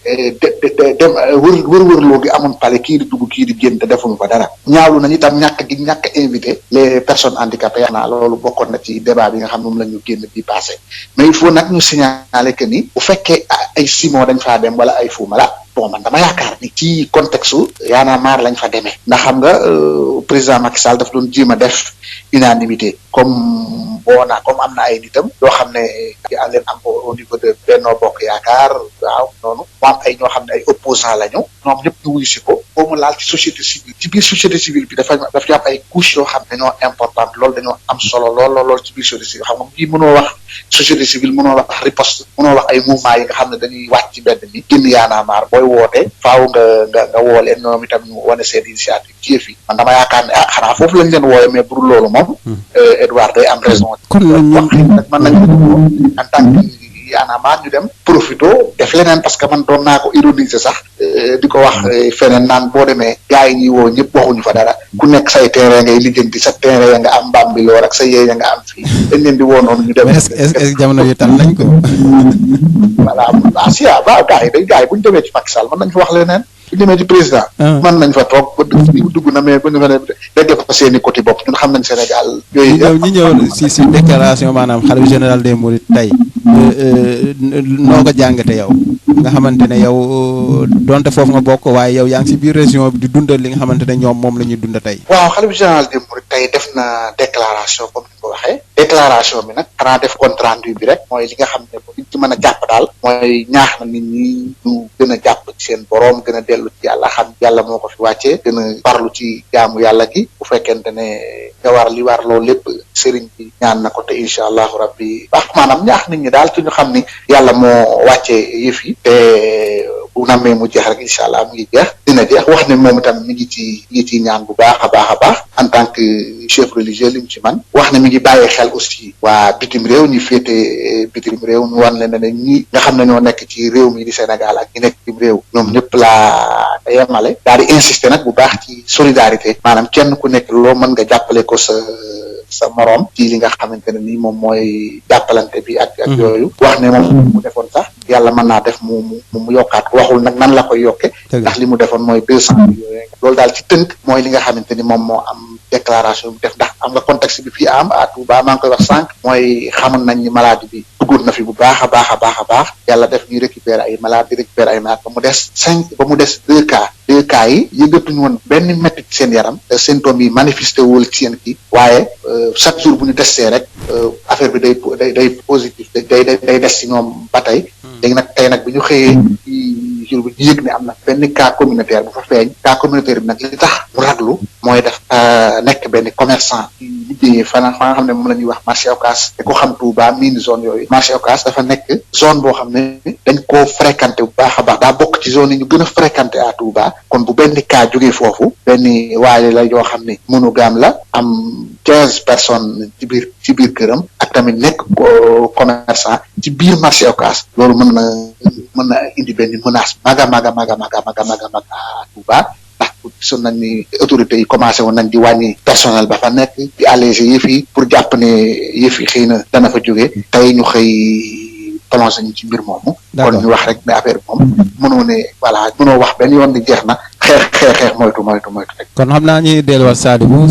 dem wër-wërloo gi amoon pale kii di dugg kii di génn te defuñu fa dara ñaawlu nañu itam ñàkk invité les personnes handicapées naa loolu bokkoon na ci débat bi nga xam moom la ñu génn bi passé mais il faut nag ñu signaler que ni bu fekkee ay Simon dañ faa dem wala ay Fou Malade bon man dama yaakaar ni ci contexte Y'en a marre lañ fa demee ndax xam nga président Macky Sall daf doon jéem a def unanimité comme am na ay nitam yoo xam ne yaa leen am au niveau de Benno Bokk Yaakaar waaw noonu mu am ay ñoo xam ne ay opposants lañu ñoom ñëpp ñu wuyu si ko foo mu laal ci société civile ci biir société civile bi dafa am ay couches yoo xam dañoo importante loolu dañoo am solo lool ci biir société civile xam nga bii mënoo wax société civile mënoo wax riposte mënoo wax ay mouvement yi nga xam ne dañuy wàcc ci mbedd mi génn yaanaamaar booy woote faaw nga woo leen ñoom itam ñu wane seen initiative ci yëf yi man dama yaakaar ne xanaa foofu lañ leen wooye mais pour loolu moom Edouard day am raison kon wax nag mën nañu ko en tant que yaanaamaar ñu dem profito def leneen parce que man doon naa ko ironiser sax di ko wax feneen naan boo demee gars yi ñuy woo ñëpp waxuñu fa dara ku nekk say terrain ngay lijjanti sa terrain ya nga am Bambilor ak sa yee ya nga am fii dañ leen di woo noonu ñu dem. est-ce que jamono yi tal nañ ko. voilà ba gars yi bu ñu demee ci Macky Sall mën nañ fa wax leneen bu ñu demee ci président. mën nañ fa toog ba dugg na mais bu ñu fa ne dégg fa seen i côté bopp ñun xam nañ Sénégal. yooyu ñu ñëw si déclaration maanaam xalifa général des Mourides tey noo ko jàngate yow nga xamante ne yow donte foofu nga bokk waaye yow yaa ngi si biir région bi di dundal li nga xamante ne ñoom moom la ñuy dunda tey. waaw xalifa général des Mourides tey def na déclaration comme ni ko waxee déclaration bi nag xanaa def compte rendu bi rek mooy li nga xam ne liñ ci mën a jàpp daal mooy ñaax na nit ñi ñu gën a jàpp ci seen boroom gën a dellu ci yàlla xam yàlla moo ko fi wàccee gën a farlu ci jaamu yàlla gi bu fekkente ne nga war li war loolu lépp sëriñ bi ñaan na ko te incha allahu rabbi baax maanaam ñaax nit ñi daal ci ñu xam ni yàlla moo wàccee yëf yi te bu nammee mu jeex rek incha allah mu ngi jeex dina jeex wax ne moom itam mi ngi ci ñaan bu baax a baax en tant que chef religieux li mu ci man wax ne mi ngi bàyyi xel aussi waa bitim réew ñi féete bitim réew ñu wan leen ne ñi nga xam ne ñoo nekk ci réew mi di Sénégal ak ñi nekk bitim réew ñoom ñëpp laa yemale daal di insister nag bu baax ci solidarité maanaam kenn ku nekk loo mën nga jàppale ko sa morom ci li nga xamante ne nii moom mooy jàppalante bi ak yooyu wax ne moom mu defoon sax yàlla mën naa def mu yokkaat ko waxul nag nan la koy yokke ndax li mu defoon mooy 200 millions loolu daal ci tënk mooy li nga xamante ni moom moo am déclaration bi def ndax am nga contexte bi fii am à Touba maa ngi koy wax sànq mooy xamoon nañ ni maladie bi duggoon na fi bu baax a baax yàlla def ñuy récupérer ay malade di récupérer ay malade ba mu des 2 cas yi yëgatuñu woon benn métti ci seen yaram symptômes yi manifesté wul ci seen kii waaye chaque jour bu ñu testé rek affaire bi day positif day des ci ñoom ba tey léegi nag tey nag bi ñu xëyee ci jour bi ñu yëg ne am na benn cas communautaire bu fa feeñ cas communautaire bi nag li tax mu raglu mooy def nekk benn commerçant liggéeyee fa nga xam ne moom la ñuy wax marché Ocass te ko xam Touba miin zone yooyu marché Ocass dafa nekk zone boo xam ne dañ koo fréquenté bu baax a baax daa bokk ci zone yi ñu gën a fréquenté à Touba kon bu benn cas jógee foofu benn waaye la yoo xam ne monogame la am 15 personnes ci biir këram ak tamit nekk commerçant ci biir marché Ocass loolu mën na indi benn menace maga à Touba ndax gisoon nañ ni autorités yi commencé woon nañ di wàññi personnel ba fa nekk di alléger yëf yi pour jàpp ne yëf yi xëy na dana fa jóge tey ñu xëy plongé ñu ci mbir moomu kon ñu wax rek ne affaire bi moom mënoo wax benn yoon ni jeex na xeex moytu rek kon xam naa ñuy delluwaat Sadibou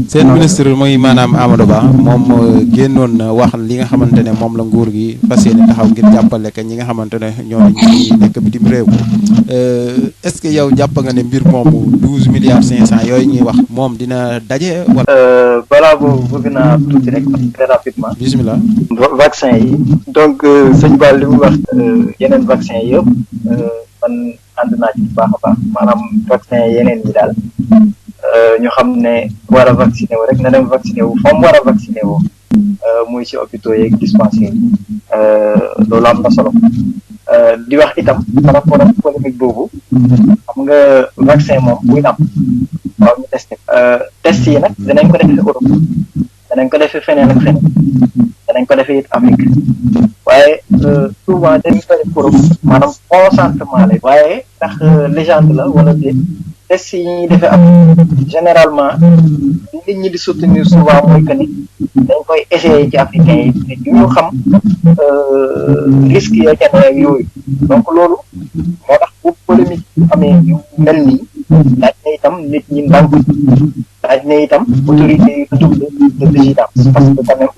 seen ministre mooy maanaam Amadou Ba moom génnoon na wax li nga xamante ne moom la nguur gi fas yéene taxaw ngir jàppale que ñi nga xamante ne ñoo ñi nekk bitim réew est-ce que yow jàpp nga ne mbir moomu 12 milliards 500 yooyu ñuy wax moom dina daje wala. balaa boobu bëgg naa tuuti rek très rapidement. bismillah. vaccin yi donc sëñ Ba li mu wax yeneen vaccin yëpp man ànd naa ci bu baax a baax maanaam vaccin yeneen yi daal ñu xam ne war a vacciné wu rek na dem vacciné wu fa mu war a vacciné wu muy ci hôpitaux yeeg dispensaires yi loolu am na solo di wax itam par rapport ak polémique boobu xam nga vaccin moom buy am waaw ñu testé test yi nag danañ ko defee Europe danañ ko defee feneen ak feneen danañ ko defee it Afrique waaye souvent dañu ko def Europe maanaam consentement la waaye ndax légende la wala déet test yi ñuy defee am généralement nit ñi di soutenir souvent mooy que ni dañ koy essayer ci africains yi te ñu xam risque ya ca ne yooyu donc loolu moo tax bu polémique amee yu mel nii laaj na itam nit ñi ndànk laaj na itam autorité yi double de vigilance parce que quand même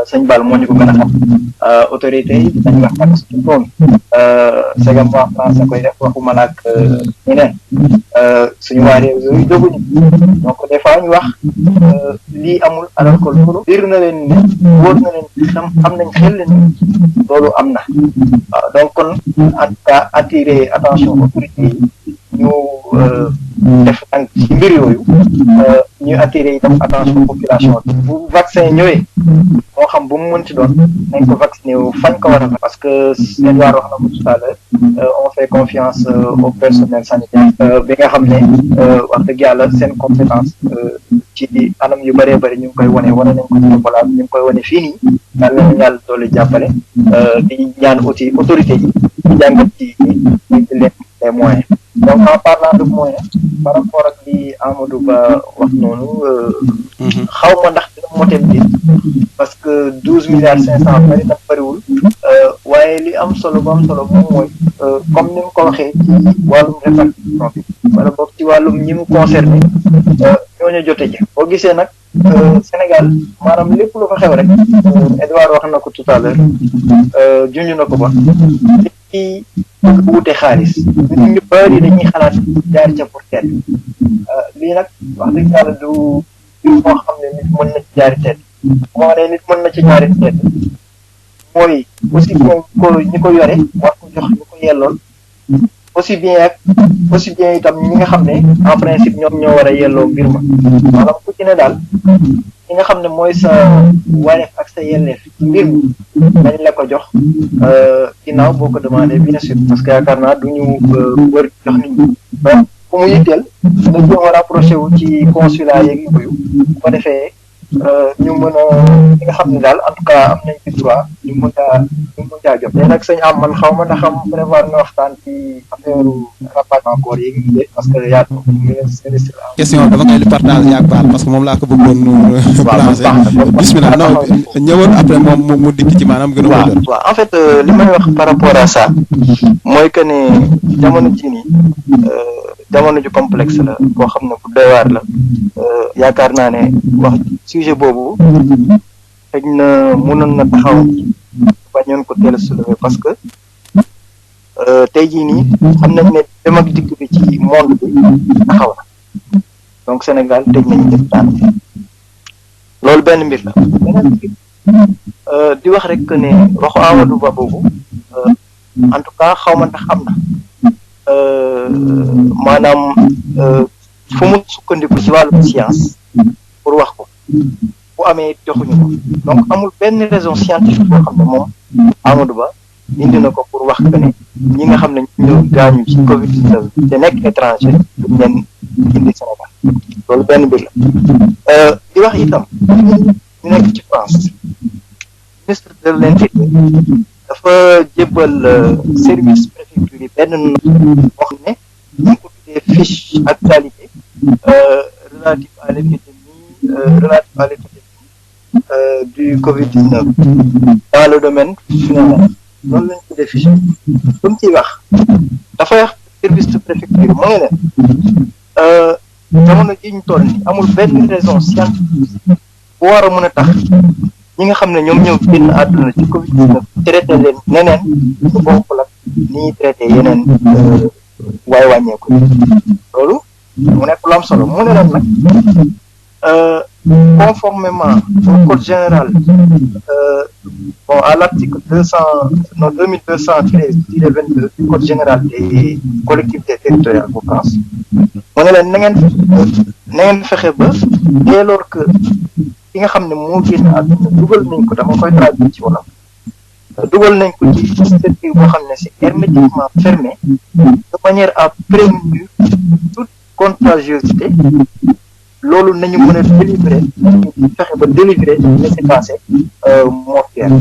sëñ Bal moo ñu ko gën a xam autorité yi dañ wax parce que noonu segam waa France koy def waxuma la ak ñeneen suñu waa réew yooyu jóguñu donc des fois ñu wax lii amul alors que loolu biir na leen ne wóor na leen xam nañ xel leen loolu am na waaw donc kon en tout cas attirer attention autorité yi ñu def nag ci mbir yooyu ñu attirer itam attention population bi bu vaccin ñëwee moo xam bu mu mënti doon nañ ko vacciné wu fañ ko war a parce que Edouard wax na ko tout à l'heure on fait confiance au personnel sanitaire bi nga xam ne wax dëgg yàlla seen compétence ci anam yu bëree bëri ñu ngi koy wane nañ ko ci Ebola ñu ngi koy wane fii nii yàlla nañu yàlla doole jàppale di ñaan aussi autorité yi di jàngat ci leen les moyens donc en parlant de moyens par rapport ak li Amadou Ba wax noonu xaw ma ndax dina motel bi parce que 12,5 milliards bari na bariwul waaye li am solo ba am solo moom mooy comme ni mu ko waxee ci wàllum répartition bi wala boog ci wàllum ñi mu concerné ñooñu jote ji boo gisee nag Sénégal maanaam lépp lu fa xew rek Edouard wax na ko tout à l'heure junj na ko ba ci wute xaalis nit ñu bari dañuy xalaat jaar ca pour tedd lii nag wax dëgg yàlla du moo xam ne nit mën na ci jaari tedd moo ne nit mën na ci jaari tedd mooy aussi bien ko ñi ko yore war ko jox ñu ko yellool aussi bien itam ñi nga xam ne en principe ñoom ñoo war a yelloo mbir ma maanaam ku ci ne daal ñi nga xam ne mooy sa wareef ak sa yelleef mbir mi dañ la ko jox ginnaaw boo ko demandé bien sûr parce que yaakaar naa du ñu wër jox nit ñi donc fu mu yitteel nga jéem a rapproché wu ci consulat yeeg yooyu bu ko defee ñu mën a ñi nga xam ne daal en tout cas am nañ ci droit ñu mën caa jot mais nag sëñ am man xaw ma ndax am prévoir nga waxtaan ci affaire rapatriement corps yeeg yi parce que yaa question dama koy partage yaag baal parce que moom laa ko bëggoon branché bismillah non ñëwoon après moom mu dikk ci maanaam gën a wóor waaw en fait li may wax par rapport à ça mooy que ne jamono ji nii jamono ju complexe la boo xam ne bu doy waar la yaakaar naa ne wax sujet boobu xëy na mënoon na taxaw bañoon ko teel a soulever parce que tey jii nii xam nañ ne dem ak dikk bi ci monde bi taxaw na donc Sénégal tëj nañu def daan loolu benn mbir la beneen mbir di wax rek que ne waxu Amadou Ba boobu en tout cas xaw ma ndax am na maanaam fu mu sukkandiku ci wàllu science pour wax ko bu amee joxuñu ko donc amul benn raison scientifique boo xam ne moom Amadou Ba indi na ko pour wax que ne ñi nga xam ne ñoo gaañu ci Covid-19 te nekk étranger duñ leen indi Sénégal loolu benn mbir la di wax itam ñu nekk ci France ministre de l'Intérieur dafa jébbal service préfecture yi benn note boo xam ne ñu ko tuddee fiche actualité relative à l'épidémie du Covid-19 dans le domaine funéraire loolu lañ tuddee fiche lu mu ciy wax dafay wax service de préfecture moo ngi leen jamono ji ñu toll ni amul benn raison scientifique bu war a mën a tax ñi nga xam ne ñoom ñëw génn àdduna ci Covid-19 traité leen neneen su bokkul ak ni ñuy traité yeneen waaye wàññeeku loolu mu nekk lu am solo mu ne leen nag conformément au code général à l'article 2213-22 du code général des collectivités territoriales bu France mu ne leen na ngeen fexe ba dès lors que ki nga xam ne moo génn àdduna dugal nañ ko dama koy traduire ci wolof dugal nañ ko ci structure boo xam ne c'est hermétiquement fermé de manière à prévenir toute contagiosité loolu nañu mën a délivrer fexe ba délivrer laissez-passer mortuaire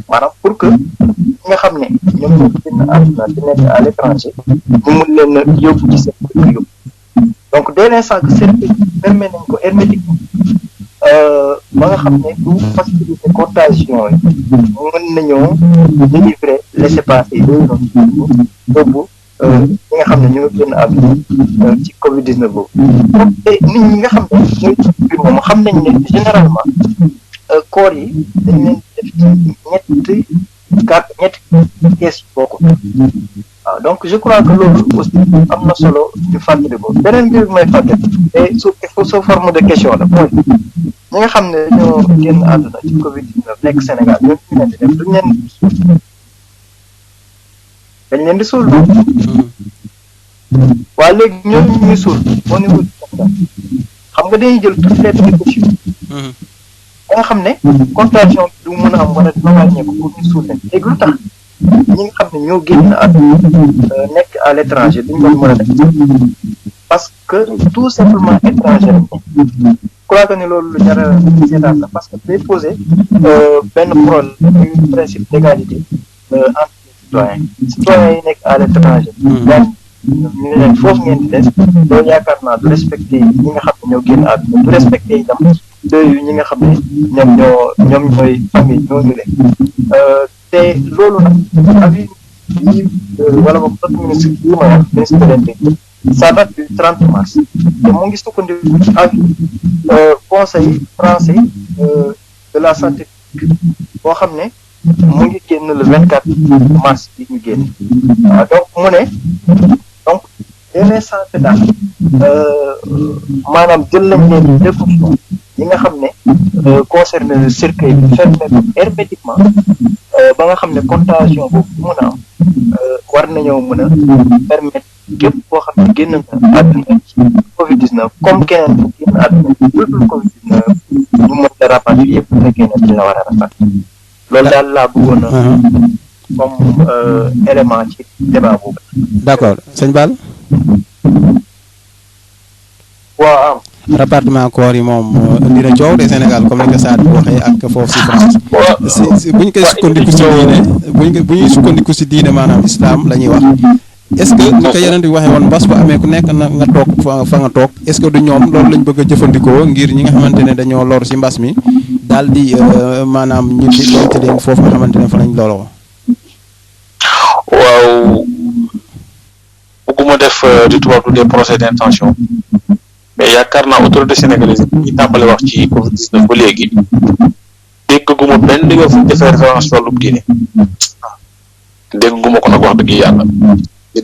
maanaam pour que ñi nga xam ne ñoom ñoo génn àdduna di nekk à l'étranger ñu mën leen a yóbbu ci seen kër yóbbu donc dès l'instant que service fermé nañ ko hermétiquement ba nga xam ne du facilité contagion yi mën nañoo délivrer laissez-passer yooyu noonu yóbbu ñi nga xam ne ñoo génn àdduna ci Covid-19 boobu te nit ñi nga xam ne ñooy ci biir moom xam nañ ne généralement corps yi dañ leen def ci ñetti kees yi bokkul waaw donc je crois que loolu aussi am na solo ñu fàttali ko beneen mbir bi may fàttali te sous forme de question la mooy ñi nga xam ne ñoo génn àdduna ci Covid-19 nekk Sénégal ñoom ñu leen di def duñ leen dañ leen di suul waa léegi ñooñu ñuy suul au niveau du Sénégal xam nga dañuy jël toutes les précautions ba nga xam ne contagion bi du mën a am wala dina wàññeeku pour ñu suul leen léegi lu tax ñi nga xam ne ñoo génn àdduna nekk à l'étranger duñ doon mën a def parce que tout simplement étranger lañ je crois que ne loolu lu jar a seetaan la parce que day poser benn problème du principe d'égalité entre les citoyens yi nekk à l'étranger ñu ne leen foofu ngeen di des loolu yaakaar naa du respecté ñi nga xam ne ñoo génn àdduna du respecté itam dëyu ñi nga xam ne ñoom ñooy famille ñooñu leen te loolu nag avis yi wala boog notre ministre yi ma wax ministre de l'Intérieur ça date du 30 mars te mu ngi sukkandiku ci avis conseil français de la santé publique boo xam ne mu ngi génn le 24 mars bi ñu génn donc mu ne donc les santé daal maanaam jël nañ leen précaution yi nga xam ne concerne le cercueil bi fermé ko hermétiquement ba nga xam ne contagion boobu mën a am war nañoo mën a permettre képp koo xam ne génn na àdduna ci Covid 19 comme keneen ku génn àdduna ci budul Covid 19 ñu mën a rapatrier yëpp bu fekkee ne dina war a rapatrier loolu daal laa bëggoon a comme élément ci débat boobu. d'accord sëñ Bal. waaw. rapatriement corps yi moom indi na coow de Sénégal comme ni ko Saad bu waxee ak foofu si France. si buñ koy sukkandiku si diine bu ñuy sukkandiku si diine maanaam islam la ñuy wax. est-ce que ni ko yeneen di waxee woon mbas bu amee ku nekk na nga toog fa nga toog est-ce que du ñoom loolu lañ bëgg a jëfandikoo ngir ñi nga xamante ne dañoo lor si mbas mi daal di maanaam ñu di denc leen foofu nga xamante ne fa lañ loroo. waaw bëgguma def di tubaab du des procès d'intention mais yaakaar naa autorité sénégalaise yi ñu tàmbale wax ci Covid 19 ba léegi dégguma benn yoon fu ñu defee référence wàllum diine dégguma ko nag wax dëgg yàlla.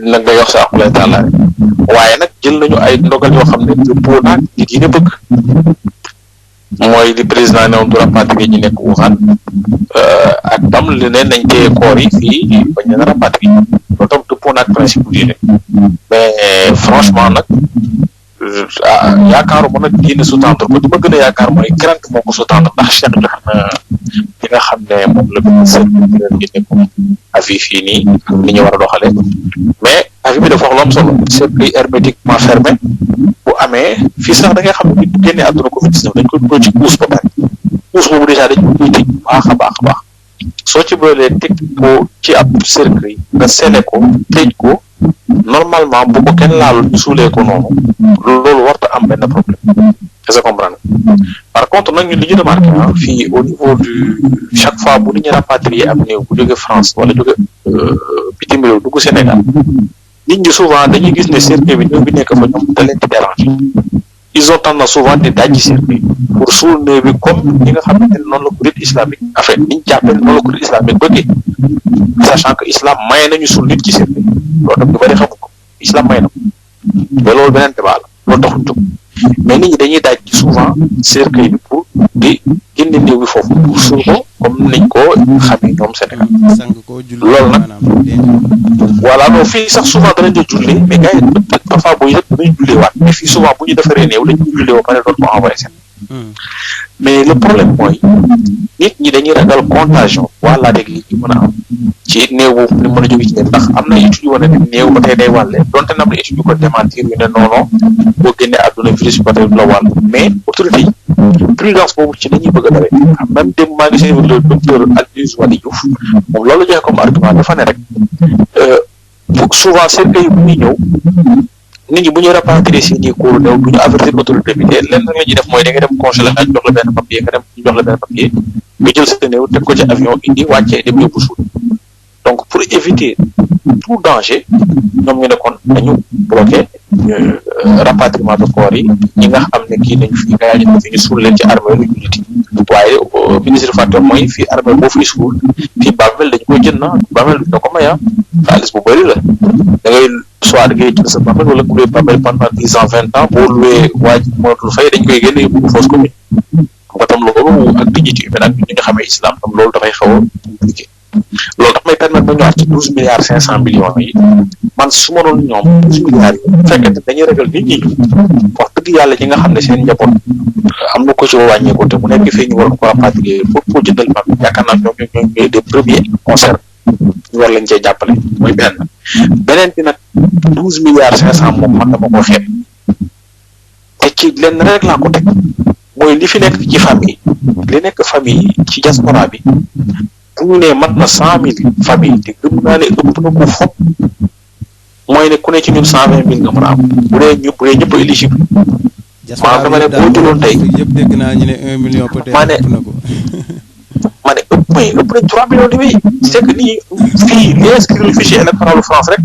nag day wax sa aqulay taala waaye nag jël nañu ay ndogal yoo xam ne dëppoo naag nit yi ne bëgg mooy li président ne woon du rapatrier ñi nekk Wuhan ak tam li ne nañ téye koor yi fii bañ leen a rapatrier loolu tam dëppoo naag principe bu diine mais franchement nag yaakaaruma nag diine sous-tendre ko li ma gën a yaakaar mooy crainte moo ko sous-tendre ndax Cheikh joxe na li nga xam ne moom la bëgg seen génne ko avis fii nii ak ni ñu war a doxale mais avis bi dafa wax lu am solo cercueil hermétiquement fermé bu amee fii sax da ngay xam ne nit bu génnee àdduna Covid 19 dañ koy dugal ci couche ba pare couche boobu déjà dañ koy tëj baax a baax a baax soo ci boolee tëj ko ci ab cercueil nga sele ko tëj ko normalement bu ko kenn laalul ñu suulee ko noonu loolu warta am benn problème est-ce que comprendre par contre nag ñun li ñu remarqué fii au niveau du chaque fois bu nit ñu rapatrier am néew bu jóge France wala jóge bitim réew dugg Sénégal nit ñi souvent dañuy gis ne cercueil bi néew bi nekk fa ñoom da leen di déranger ils ont tendance souvent di dajji cercueil pour suul néew bi comme ñi nga xamante ne noonu la ko rite islamique en fait niñ jàppee noonu la ko rite islamique bëggee sachant que islam maye nañu suul nit ci cercueil loolu tam ñu bëri xamu ko islam may na ko mais loolu beneen débat la loolu taxul jóg mais nit ñi dañuy daaj souvent cercueil bi pour di génne néew bi foofu pour suul ko comme niñ ko xamee ñoom Sénégal loolu nag voilà non fii sax souvent danañ la jullee mais gars yi parfois boo ñu def danañ jullee waat mais fii souvent bu ñu defaree néew dañuy jullee ba pare doon ko envoyé seen mais le problème mooy nit ñi dañuy ragal contagion wala dégg li mën a am ci néew boobu ni mën a jóge ci néew ndax am na étude yu wane ne néew ba tey day wàlle donte na am na étude yu ko démentir yu ne non boo génnee àdduna virus bi ba tey du la wàll mais autorité yi prudence boobu ci dañuy bëgg a dawee même dem maa ngi seen le docteur Aldous Wadi Diouf moom loolu joxe comme argument dafa ne rek souvent cercueil bu ñuy ñëw nit ñi bu ñuy rapatrier si nii kóolu néew du ñu avertir autorité bi te lenn la ñuy def mooy da nga dem congelé jox la benn papier nga dem jox la benn papier nga jël sa néew teg ko ci avion indi wàccee dem yóbbu suul donc pour éviter tout danger ñoom ñu ne kon dañu bloqué rapatriement de corps yi ñi nga xam ne kii nañu fi gaañu na fi ñu suul leen ci armée lu julliti waaye ministre facteur mooy fii armée boo fiy suul fii bàmmeel dañu koy jënd na bàmmeel du na ko maya xaalis bu bëri la da ngay soit da ngay jël sa bàmmeel wala ku loué bàmmeel pendant 10 ans 20 ans boo loué waaj mënatul fay dañ koy génne yóbbu fausse commune xam nga tam loolu ak dignité humaine ak ñi nga xamee islam tam loolu dafay xaw a compliqué loolu tax may permettre ma ñëwaat ci 12,5 milliards yi man su ma doon ñoom 12 milliards yi bu fekkente dañuy ragal nit ñi wax dëgg yàlla ñi nga xam ne seen njaboot am na ko ci wàññeeku te mu nekk fii ñu war ko rapatrier pour jëndal famille yaakaar naa ñoom ñooy des premiers concerts ñu war lañ cee jàppale mooy beneen bi nag 12,5 milliards moom man dama ko xeeb te ci lenn rek laa ko teg mooy li fi nekk ci famille li nekk famille ci diaspora bi bu ñu nee mat na 100,000 famille te gëm naa ne ëpp na ko fop mooy ne ku ne ci ñun 120,000 nga mën a am bu dee ñëpp éligible maanaam dama ne boo jëloon tey yëpp dégg naa ñu ne 1 million peut-être maa ne ëpp na ko maa ne ëpp nañ 3 millions de wéy c'est que nii fii li inscrire le fichier électoral de France rek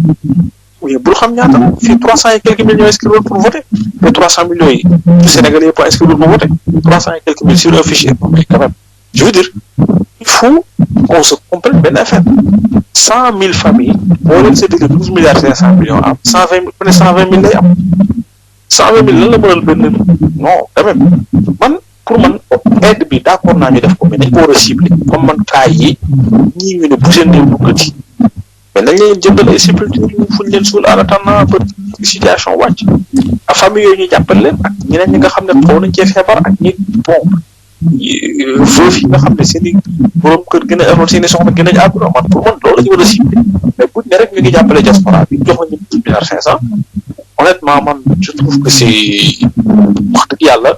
oui bul xam ñaata fii 300 et quelques millions inscrits pour voter te 300 millions yi du Sénégal yëpp inscrire pour voter 300 et quelques millions sur un fichier mais quand même je veux dire il faut qu'on se comprenne benn affaire 100,000 familles boo leen séddale 12,5 milliards am 120,000 ku ne 120,000 lay am 120,000 lan la mënal benn non quand même pour man aide bi d'accord naa ñu def ko mais dañ ko war a cibler comme man kaay yi ñii ñu ne bu seen néew duggati mais nañ leen jëndal ay sépulture fu ñu leen suul en attendant ba situation wàcc ak famille yooyu ñu jàppal leen ak ñeneen ñi nga xam ne xaw nañ cee feebar ak ñi bon veuve yi nga xam ne seen i borom kër gën a amoon seen i soxna gën a àdduna man pour man loolu la ñu war a cibler mais buñ ne rek ñu ngi jàppale diaspora bi jox nañu 12,5 milliards honnêtement man je trouve que c'est wax dëgg yàlla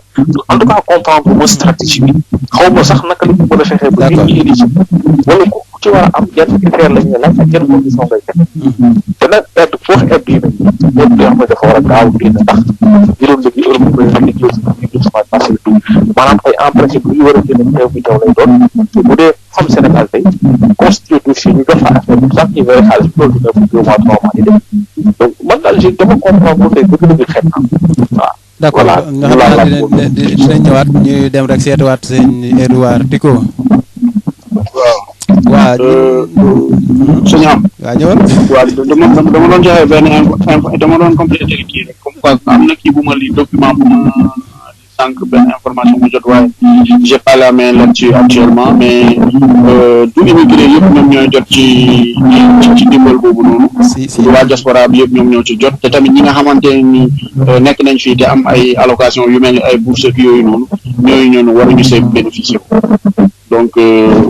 en tout cas comprendre ma stratégie bi xaw ma sax naka la ñu mën a fexee ba nit ñi éligible wala ku ci war a am yan critère la ñuy laaj ak yan condition ngay teg te nag aide foo wax aide yu mel nii yoo xam ne dafa war a gaaw génn ndax juróom léegi heure bu bëri nit ñi passé tout maanaam tey en principe lu ñu war a génn teew bi taw lay doon bu dee xam Sénégal tey constitué dossier ñu jox fa affaire bi sax ñu wéy xaalis bi loolu dina bu 2 mois 3 mois yi dem donc man daal j'ai dama comprendre tey dëgg-dëgg xeet na waaw d'accord nga xam naa dina ñëwaat ñu dem rek seetuwaat sëñ Edouard Dicko waaw sëñ am waaw ñëwal waaw dama doon joxe benn dama doon compléter kii rek comme quoi am na kii bu ma li document bu ma sànq benn information ma jot waaye j'ai pas la main là-dessus actuellement mais du immigré yëpp ñoom ñooy jot ci dimbal boobu noonu si waa diaspora bi yëpp ñoom ñoo ci jot te tamit ñi nga xamante ni nekk nañ fii te am ay allocation yu mel ni ay bourse ak yooyu noonu ñooñu waruñu see bénéficier donc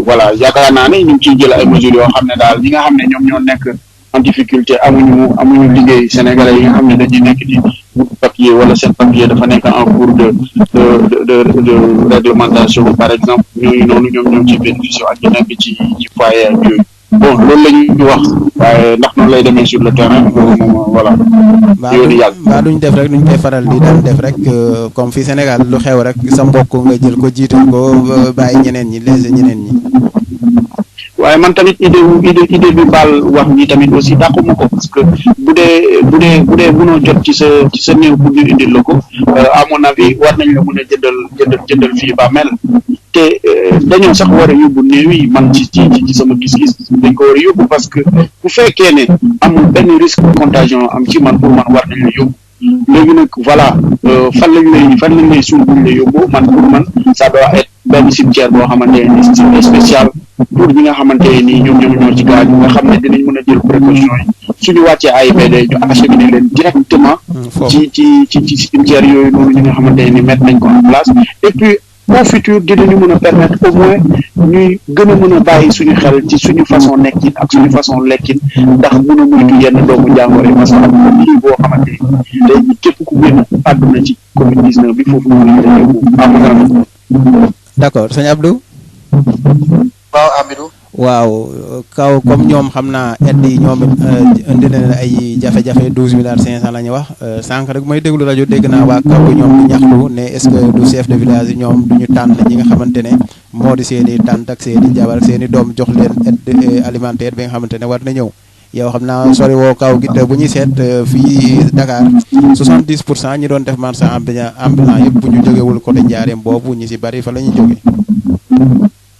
voilà yaakaar naa ne ñu ngi ciy jël ay mesures yoo xam ne daal ñi nga xam ne ñoom ñoo nekk en difficulté amuñu liggéey sénégalais yi nga xam ne dañuy nekk di wut papier wala seen papier dafa nekk en cours de réglementation par exemple ñooñu noonu ñoom ñoo ciy bénéficier ak ñu nekk ci foyer ak yooyu bon loolu la ñuy wax waaye ndax noonu lay demee sur le terrain loolu moom voilà. yoonu yàgg mbaa duñ def rek nuñ koy faral di daan def rek comme fii Sénégal lu xew rek sa mbokk nga jël ko jiital ko bàyyi ñeneen ñi léegi ñeneen ñi. waaye man tamit idée bi baal wax ni tamit aussi dàquma ko parce que bu dee mënoo jot ci sa néew pour ñu indil la ko à mon avis war nañ la mën a jëndal fii ba mel te dañoo sax war a yóbbu néew yi man ci sama gis-gis dañ ko war a yóbbu parce que bu fekkee ne amul benn risque de contagion am ci man pour man war nañ la yóbbu léegi nag voilà fan lañ lay suul buñ la yóbbu man pour man ça doit être benn cimetière boo xamante ne c'est spécial pour ñi nga xamante ni ñoom ñoo ci gaañ nga xam ne dinañ mën a jël précaution yi suñu wàccee AIBD ñu acheminé leen directement ci cimetière yooyu noonu ñi nga xamante ni mettre nañ ko en place et puis au futur dinañu mën a permettre au moins ñuy gën a mën a bàyyi suñu xel ci suñu façon nekkin ak suñu façon lekkin ndax mën a moytu yenn doomu jàngoro yi parce que am na lii boo xamante ni tey képp ku génn àdduna ci Covid-19 bi foofu noonu la yóbbu am d'accord sëñ Abdou. waaw Amidou. waaw kaw comme ñoom xam naa aide yi ñoom indi na ay jafe-jafe 12,5 milliards la ñu wax sànq rek may déglu rajo dégg naa waa kaw ñoom di ñaxtu ne est-ce que du chef de village yi ñoom du ñu tànn ñi nga xamante ne moo di seen i tànt ak seen i jabar ak seen i doom jox leen aide alimentaire bi nga xamante ne war na ñëw yow xam naa sori woo kaw gi te bu ñuy seet fii Dakar 70% ñi doon def marché ambulant yëpp bu ñu jógewul côté Njaareem boobu ñi si bari fa la ñuy jógee.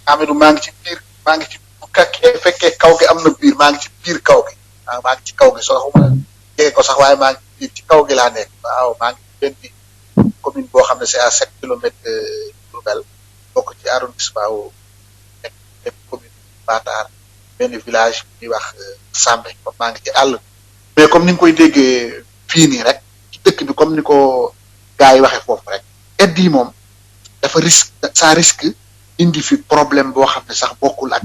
Amidou maa ngi ci bu fekkee kaw gi am na biir maa ngi ci biir kaw gi maa ngi ci kaw gi soo xamuma jege ko sax waaye maa ngi biir ci kaw gi laa nekk waaw maa ngi benn commune boo xam ne c'est à 7 kilomètres de Diourbel bokk ci arrondissement wu nekk commune Bataar benn village bu ñuy wax Sambé comme maa ngi ci àll mais comme ni nga koy déggee fii nii rek ci dëkk bi comme ni ko gars yi waxee foofu rek aide yi moom dafa risque indi fi problème boo xam ne sax bokkul ak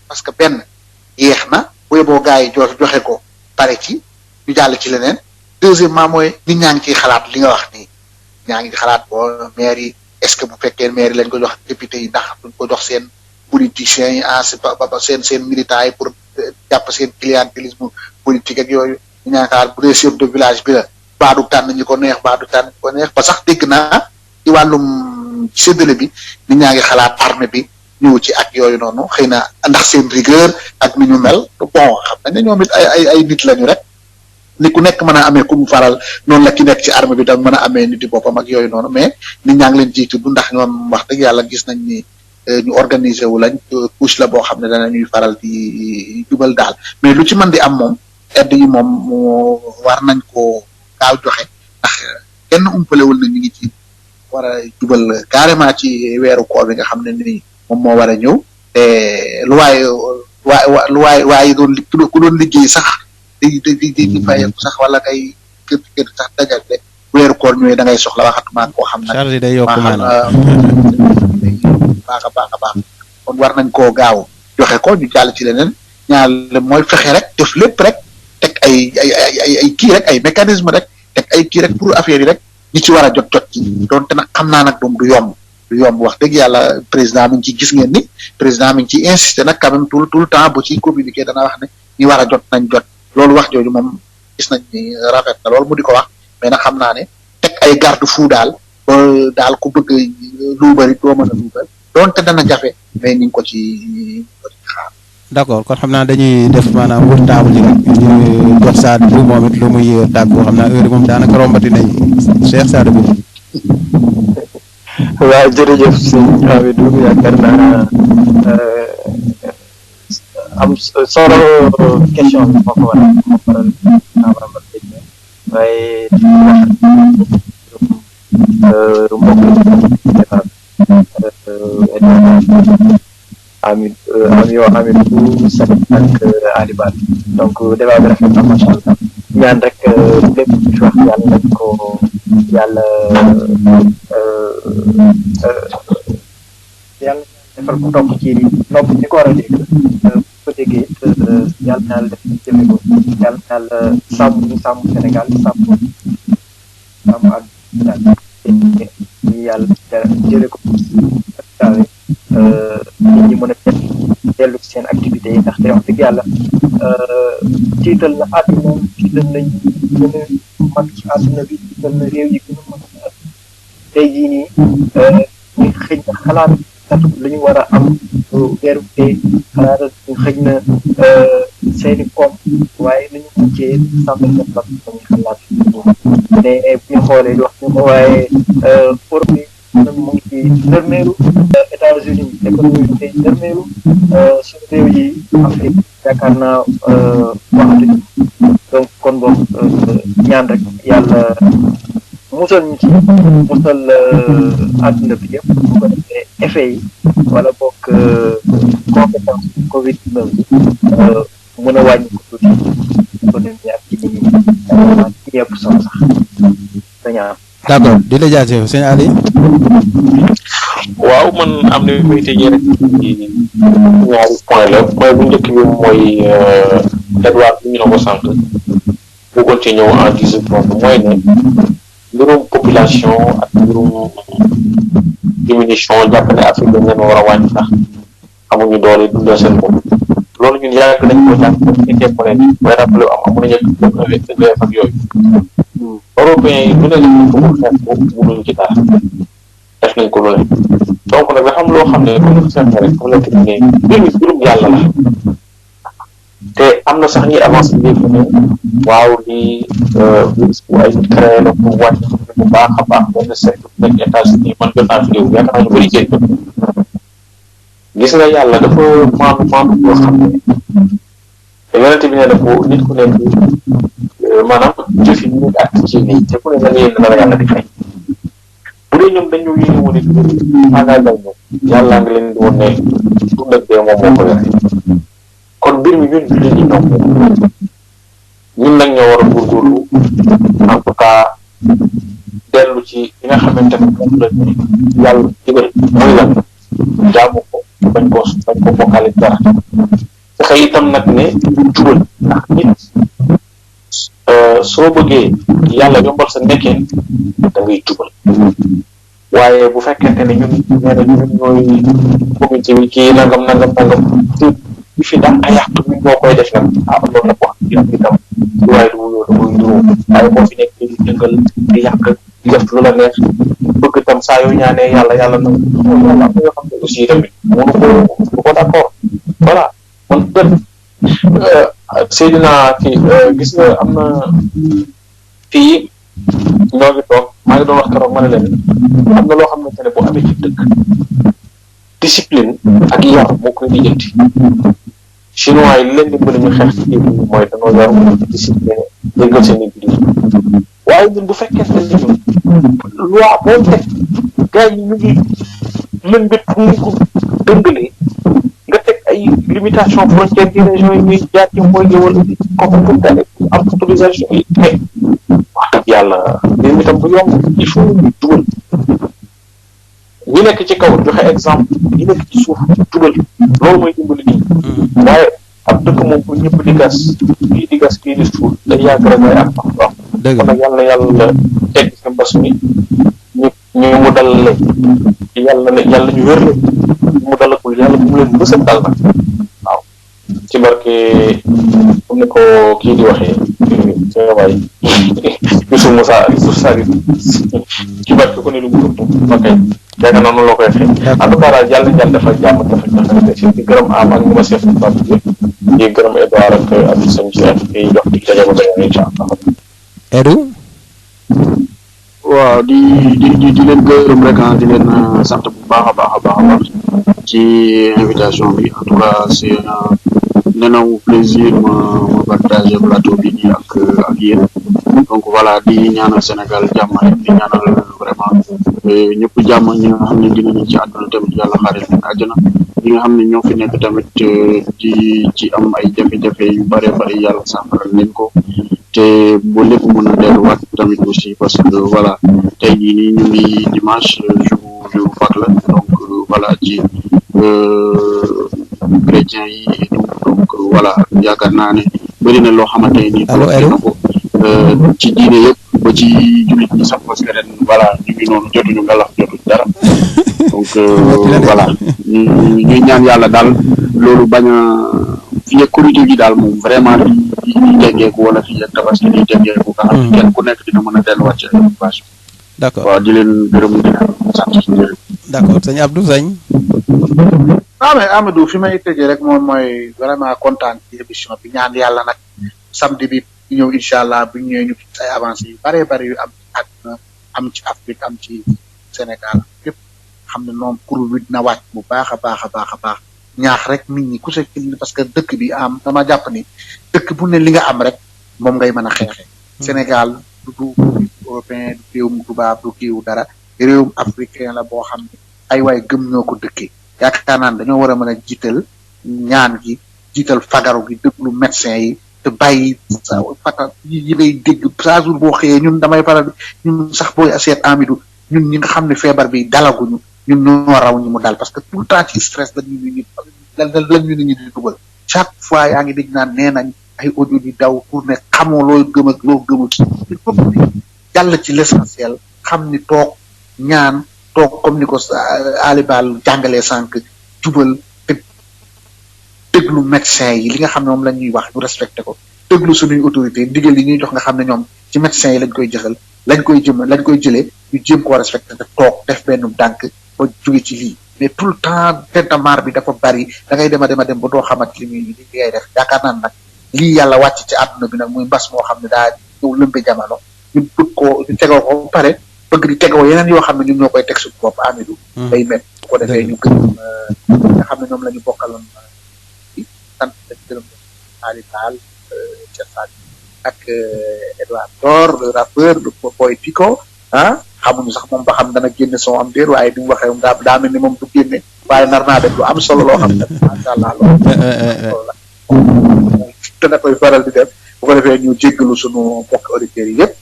parce que benn yeex na bu yeboo gars yi joxe ko pare ci ñu jàll ci leneen deuxièmement mooy nit ñaa ngi ciy xalaat li nga wax nii ñaa ngi xalaat boo maire yi est-ce que bu fekkee maire yi lañ ko jox député yi ndax duñ ko jox seen politiciens yi seen militants yi pour jàpp seen clientélisme politique ak yooyu ñu ñaa ngi xalaat bu dee chef de village bi la baadu tànn ñi ko neex baadu tànn ñi ko neex ba sax dégg naa ci wàllum séddale bi nit ñaa ngi xalaat armée bi ñëw ci ak yooyu noonu xëy na ndax seen rigueur ak ni ñu mel bon xam nañ ne ñoom it ay nit lañu rek ni ku nekk mën a amee ku mu faral noonu la ki nekk ci armée bi tam mën a amee nit yi boppam ak yooyu noonu mais nit ñaa ngi leen ciy tudd ndax ñoom wax dëgg yàlla gis nañ ni ñu organiser wu lañ couche la boo xam ne dana ñuy faral di jubal daal mais lu ci mën di am moom aide yi moom war nañ ko gaaw joxe ndax kenn umpalewul na ñu ngi ci war a jubal carrément ci weeru koor bi nga xam ne ni moom moo war a ñëw te lu waaye doon ku doon liggéey sax di fayeeku sax wala kay kër sax dajale weeru koor ñëwee da ngay soxla waxatuma koo xam nag charge day yokk maanaam baax a baax kon war nañ koo gaaw joxe ko ñu jàll ci leneen ñaar mooy fexe rek def lépp rek teg ay kii rek ay mécanisme rek teg ay kii rek pour affaire yi rek ñi ci war a jot ci doonte nag xam naa nag moom du yomb wax dëgg yàlla président mi ngi ci gis ngeen ni président mi ngi ciy insister nag quand même tout le temps bu ciy communiquer dana wax ne ñi war a jot nañ jot loolu wax jooju moom gis nañ ni rafet na loolu mu di ko wax mais nag xam naa ne teg ay garde fou daal ba daal ku bëgg lu bari doo mën a luubal doonte dana jafe mais ñu ngi ko ci xaar. d'accord kon xam naa dañuy def maanaam wër table ji rek ñu jox Sadibou moom it lu muy tàggoo xam naa heure moom daanaka rombati nañ Cheikh Sadibou. waaw jërëjëf sëñ Amidou yaakaar naa am solo question bi moo ko waral waaye Amidou Seck ak Ali Ba donc débat bi rafet na macha allah ñaan rek lépp ci wax yàlla nañ ko yàlla defal ko topp ci nopp ñi ko war a dégg ko déggee yàlla na yàlla def ci jëfe ko yàlla na yàlla sàmm Sénégal sàmm ak ñi yàlla jële ko daal nit ñi mën a dellu ci seen activités yi ndaxte wax dëgg yàlla tiital na àdduna tiital nañ gën a mag ci àdduna bi tiital na réew yi gën a mag tey jii nii ñu xëj na xalaat sax lu ñu war a am weeru tey xalaat ñu xëj na seeni koom waaye lu ñu mujjee sàmmal seen bopp dañuy xalaat mais bu ñu xoolee di wax ñu ko waaye Europe bi mu ngi ci nërmeelu États-Unis économie bi tey nërmeelu suñu réew yi Afrique yaakaar naa waxatuñu donc kon boog ñaan rek yàlla musal ñu ci musal àdduna bi yëpp bu ko defee effet yi wala boog conséquence Covid 19 bi mën a wàññi ko tuuti économie ak ci nit ñi ci yëpp solo sax dañu am. d'accord di la jaajëf sëñ Ali. waaw man am na muy tëjee rek ci ñaari point la point bu njëkk bi mooy Edouard bi ñu ne ko sànq bëggoon ci ñëw en 10 secondes mooy ne mbirum population ak mbirum diminution jàpp ne Afrique dañ leen war a wàññi sax amuñu doole dundal seen bopp loolu ñun yàgg nañ ko jàpp nekkee point bi mooy rappelé amuñu ñëkk EVF ak yooyu européens yi lu ne lañ ko pour xeex ko mënuñu ci dara def nañ ko lu ne donc nag dafa am loo xam ne comme ni ko seetlee rek comme nekk ne mbir mi mbirum yàlla la te am na sax ñi avancé léegi ne waaw lii virus bu ay nit créé la pour wàññi xam ne bu baax a baax benn secteur bu nekk États-Unis man jot naa fi réew yaakaar naa ñu bëri jëriñ ko gis nga yàlla dafa maandu boo xam ne te yonente bi ne dafa nit ku nekk maanaam jëf yi ñu ngi ak ci nii te ku ne la ngeen la yàlla di fay bu dee ñoom dañu yéene woon it engagement ñu yàlla nga leen di woon ne dund ak dee moom moo ko yore kon mbir mi ñun jullit ñi ñoom ñun nag ñoo war a góorgóorlu en tout cas dellu ci li nga xamante ne moom la yàlla digal mooy lan jaamu ko bañ ko bokkale dara fexe itam nag ne jubal ndax nit soo bëggee yàlla yombal sa nekkee da ngay jubal waaye bu fekkente ne ñun nee na ñun ñooy communauté bi kii nangam te bi fi daan a yàq ñun ñoo koy def nag loolu nag wax dëgg itam du waaye du wuyoo da koy juróom waaye boo fi nekk di dëngal di yàq di def lu la neex bëgg itam saa yoo ñaanee yàlla na yàlla am yoo xam ne aussi tamit mënu ko d'accord voilà kon Seydina kii gis nga am na fii ñoo ngi toog maa ngi doon wax keroog ma ne leen am na loo xamante ne bu amee ci dëkk discipline ak yar moo koy lijjanti chinois yi li leen dimbali ñu xeex ci kii bi mooy dañoo yar discipline déggal seen i biir waaye ñun bu fekkee ne ñun loi boo teg gars yi ñu ngi leen mbét mu ko dëngalee nga teg ay limitation frontière ci région yi muy jaar ci mooy ñëwal comme daal am autorisation yi mais wax dëgg yàlla mbir mi tam bu yomb il faut ñu dugal ñi nekk ci kaw joxe exemple ñi nekk ci suuf jubal loolu mooy dimbali nii waaye ab dëkk moom pour ñëpp di gas kii di gas kii di suuf day yàgg rek waaye ak wax kon nag yàlla tegg sa mbas mi ñu mu dal leen yàlla ñu wér leen mu dalakul yàlla bu mu leen bësam dal nag waaw ci barke comme ni ko kii di waxee waay Youssouf Moussa ci barke ko ne lu mu tudd ok yaakaar naa noonu la koy waxee en tout cas daal yàlla na dafa jàmm dafa jaxante di gërëm am ak ñu ma seet Pape bi di gërëm Edouard ak Abdou Sane Cheikh di jox di daje ba beneen incha allah. Edou. waaw di leen gërëm rek di leen sant bu baax a baax ci invitation bi en tout cas c'est un plaisir ma partager plateau bi nii ak yéen donc voilà di ñaanal Sénégal jàmm rek di ñaanal vraiment ñëpp jàmm ñi nga xam ne dinañu ci àdduna tamit yàlla xaaral leen àjjana ñi nga xam ne ñoo fi nekk tamit di ci am ay jafe-jafe yu bare yàlla saafara leen ko te bu lépp mën a delluwaat tamit aussi parce que voilà tey jii nii ñu ngi dimanche jour Pâques la donc voilà ci chrétiens yi et tout donc voilà yaakaar naa ne bëri na loo xamante ni na ko ci diine yëpp ba ci jullit ñi sax parce que ren voilà ñu ngi noonu jotuñu ngalax jotuñ dara donc voilà ñuy ñaan yàlla daal loolu bañ a fii ak Korité gi daal moom vraiment di teggeeku wala fii ak Tabaski di teggeeku nga xam ne kenn ku nekk dina mën a delluwaat ci occupation. d'accord waaw di leen gërëm di leen sant d'accord sëñ Abdou Sane. mais Amadou fi may tëjee rek moom mooy vraiment kontaan ci émission bi ñaan yàlla nag samedi bi ñëw incha allah bu ñëwee ñu gis ay avancées yu bare yu am ci àdduna am ci Afrique am ci Sénégal yëpp xam ne noonu pour bi dina wàcc bu baax a baax ñaax rek nit ñi ku se parce que dëkk bi am dama jàpp ni dëkk bu ne li nga am rek moom ngay mën a xeexee Sénégal du européen du réewum tubaab du kiiwu dara réewum africain la boo xam ne ay waay gëm ñoo ko dëkkee yaakaar naa ne dañoo war a mën a jiital ñaan gi jiital fagaru gi déglu médecin yi te bàyyi fata yi ngay dégg saa jour boo xëyee ñun damay faral ñun sax booy seet Amidou ñun ñi nga xam ne feebar bi dalaguñu ñun ñoo raw ñi mu dal parce que tout le temps ci stress lañu nit ñi di dugal chaque fois yaa ngi dégg naan nee nañ ay audio di daw pour ne xamoo looy gëm ak loo gëmul il faut que jàll ci l'essentiel xam ni toog ñaan toog comme ni ko alibal jàngalee sànq jubal te déglu médecin yi li nga xam ne moom la ñuy wax ñu respecté ko déglu suñuy autorité ndigal yi ñuy jox nga xam ne ñoom ci médecin yi lañ koy jëxal lañ koy jëlee ñu jéem koo respecté te toog def benn dànk ba jóge ci lii mais tout le temps tentamar bi dafa bari da ngay dem ba doo xamante li ngay def yaakaar naa nag lii yàlla wàcc ci àdduna bi nag muy mbas moo xam ne daa ñëw lëmbe jamono ñu bëgg ko ñu tegoo ko ba pare bëgg di tegoo yeneen yoo xam ne ñun ñoo koy teg suñu bopp Amidou day met bu ko defee ñu gërëm nga xam ne ñoom la ñu bokkaloon sant lañ gërëm Ali Tall ak Edouard Dor le rappeur le Boy Pico xamuñu sax moom ba xam dana génne son am déer waaye di mu waxee daa mel ni moom du génne waaye nar naa def lu am solo loo xam ne macha allah loolu dana koy faral di def bu ko defee ñu jéggalu sunu mbokk auditeurs yi yëpp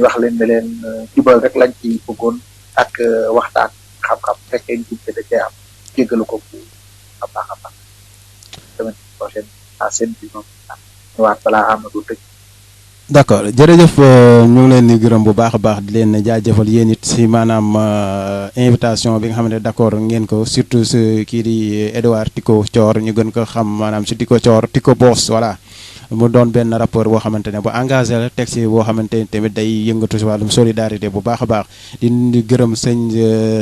wax leen ne leen jubal rek lañ ci bëggoon ak waxtaan xam-xam fekkee ñu da cee am jéggalu ko bu a baax semaine prochaine à seen vision ñëwaat balaa Amadou tëj. d'accord jërëjëf ñu ngi leen di gërëm bu baax a baax di leen jaajëfal yéen it si maanaam invitation bi nga xamante ne d'accord ngeen ko surtout si kii di Edouard Tico Thior ñu gën ko xam maanaam si Tico Thior Tico Boss voilà mu doon benn rapport boo xamante ne bu engagé la texte boo xamante ne tamit day yëngatu si wàllum solidarité bu baax a baax di gërëm sëñ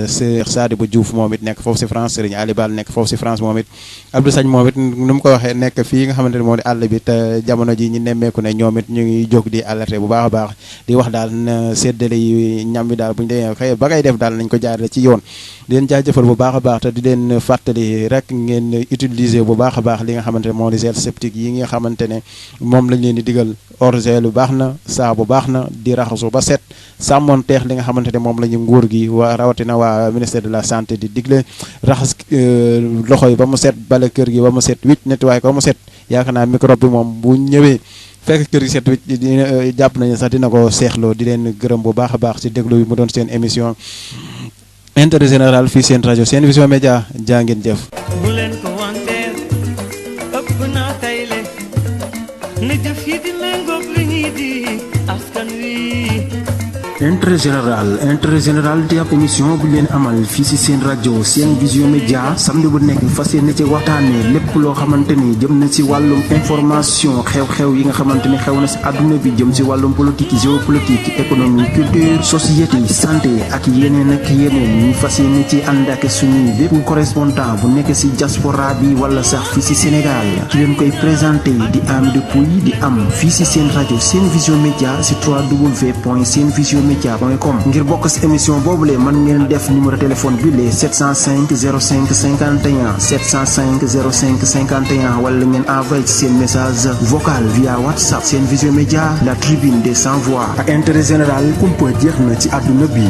Cheikh Sadibou Diouf moom it nekk foofu si France Serigne Ali Bal nekk foofu si France moom it Abdou Sagne moom it nu mu ko waxee nekk fii nga xamante ne moo di àll bi te jamono ji ñu nemmeeku ne ñoom it ñu ngi jóg di alerter bu baax a baax di wax daal na séddale yi ñam bi daal bu ñu demee xëy ba ngay def daal nañ ko jaarale ci yoon di leen jaajëfal bu baax a baax te di leen fàttali rek ngeen utiliser bu baax a baax li nga xamante ne moo di gel septique yi nga xamante ne moom lañ leen di digal orgel bu baax na saabu baax na di raxasu ba set sàmmoon teex li nga xamante ne moom la ñu nguur gi waa rawatina waa ministère de la santé di digle raxas loxo yi ba mu set bale kër gi ba mu set wicc nettoyé ko ba mu set yaakaar naa microbe bi moom bu ñëwee fekk kër gi set wicc jàpp nañu sax dina ko seexloo di leen gërëm bu baax a baax ci déglu bi mu doon seen émission intérêt général fii seen rajo Seen Vision Média jaa ngeen jëf. bu leen ko wanteer ëpp naa tayle na jëf yi di méngoog li ñuy di askan wi. intérêt général di ab émission bu leen amal fii ci seen rajo Seen Vision Média samedi bu nekk fas yéene ci waxtaanee lépp loo xamante ni jëm na ci wàllum information xew-xew yi nga xamante ni xew na ci àdduna bi jëm ci wàllum politique géopolitique économie culture société santé ak yeneen ñu fas yéene ci ànd ak suñuy bépp correspondant bu nekk ci diaspora bi wala sax fii ci Sénégal ki leen koy présenté di Amidou Pouy di am fii ci seen rajo Seen Vision Média ci www.senvisionmedia.com ngir bokk ci émission boobule mën ngeen def numéro téléphone bi le 705 05 51 705 05 51 wala ngeen envoyé ci seen message vocal via WhatsApp Seen Vision Média la tribune des sans voix ak intérêt général kumpa jeex na ci àdduna bi.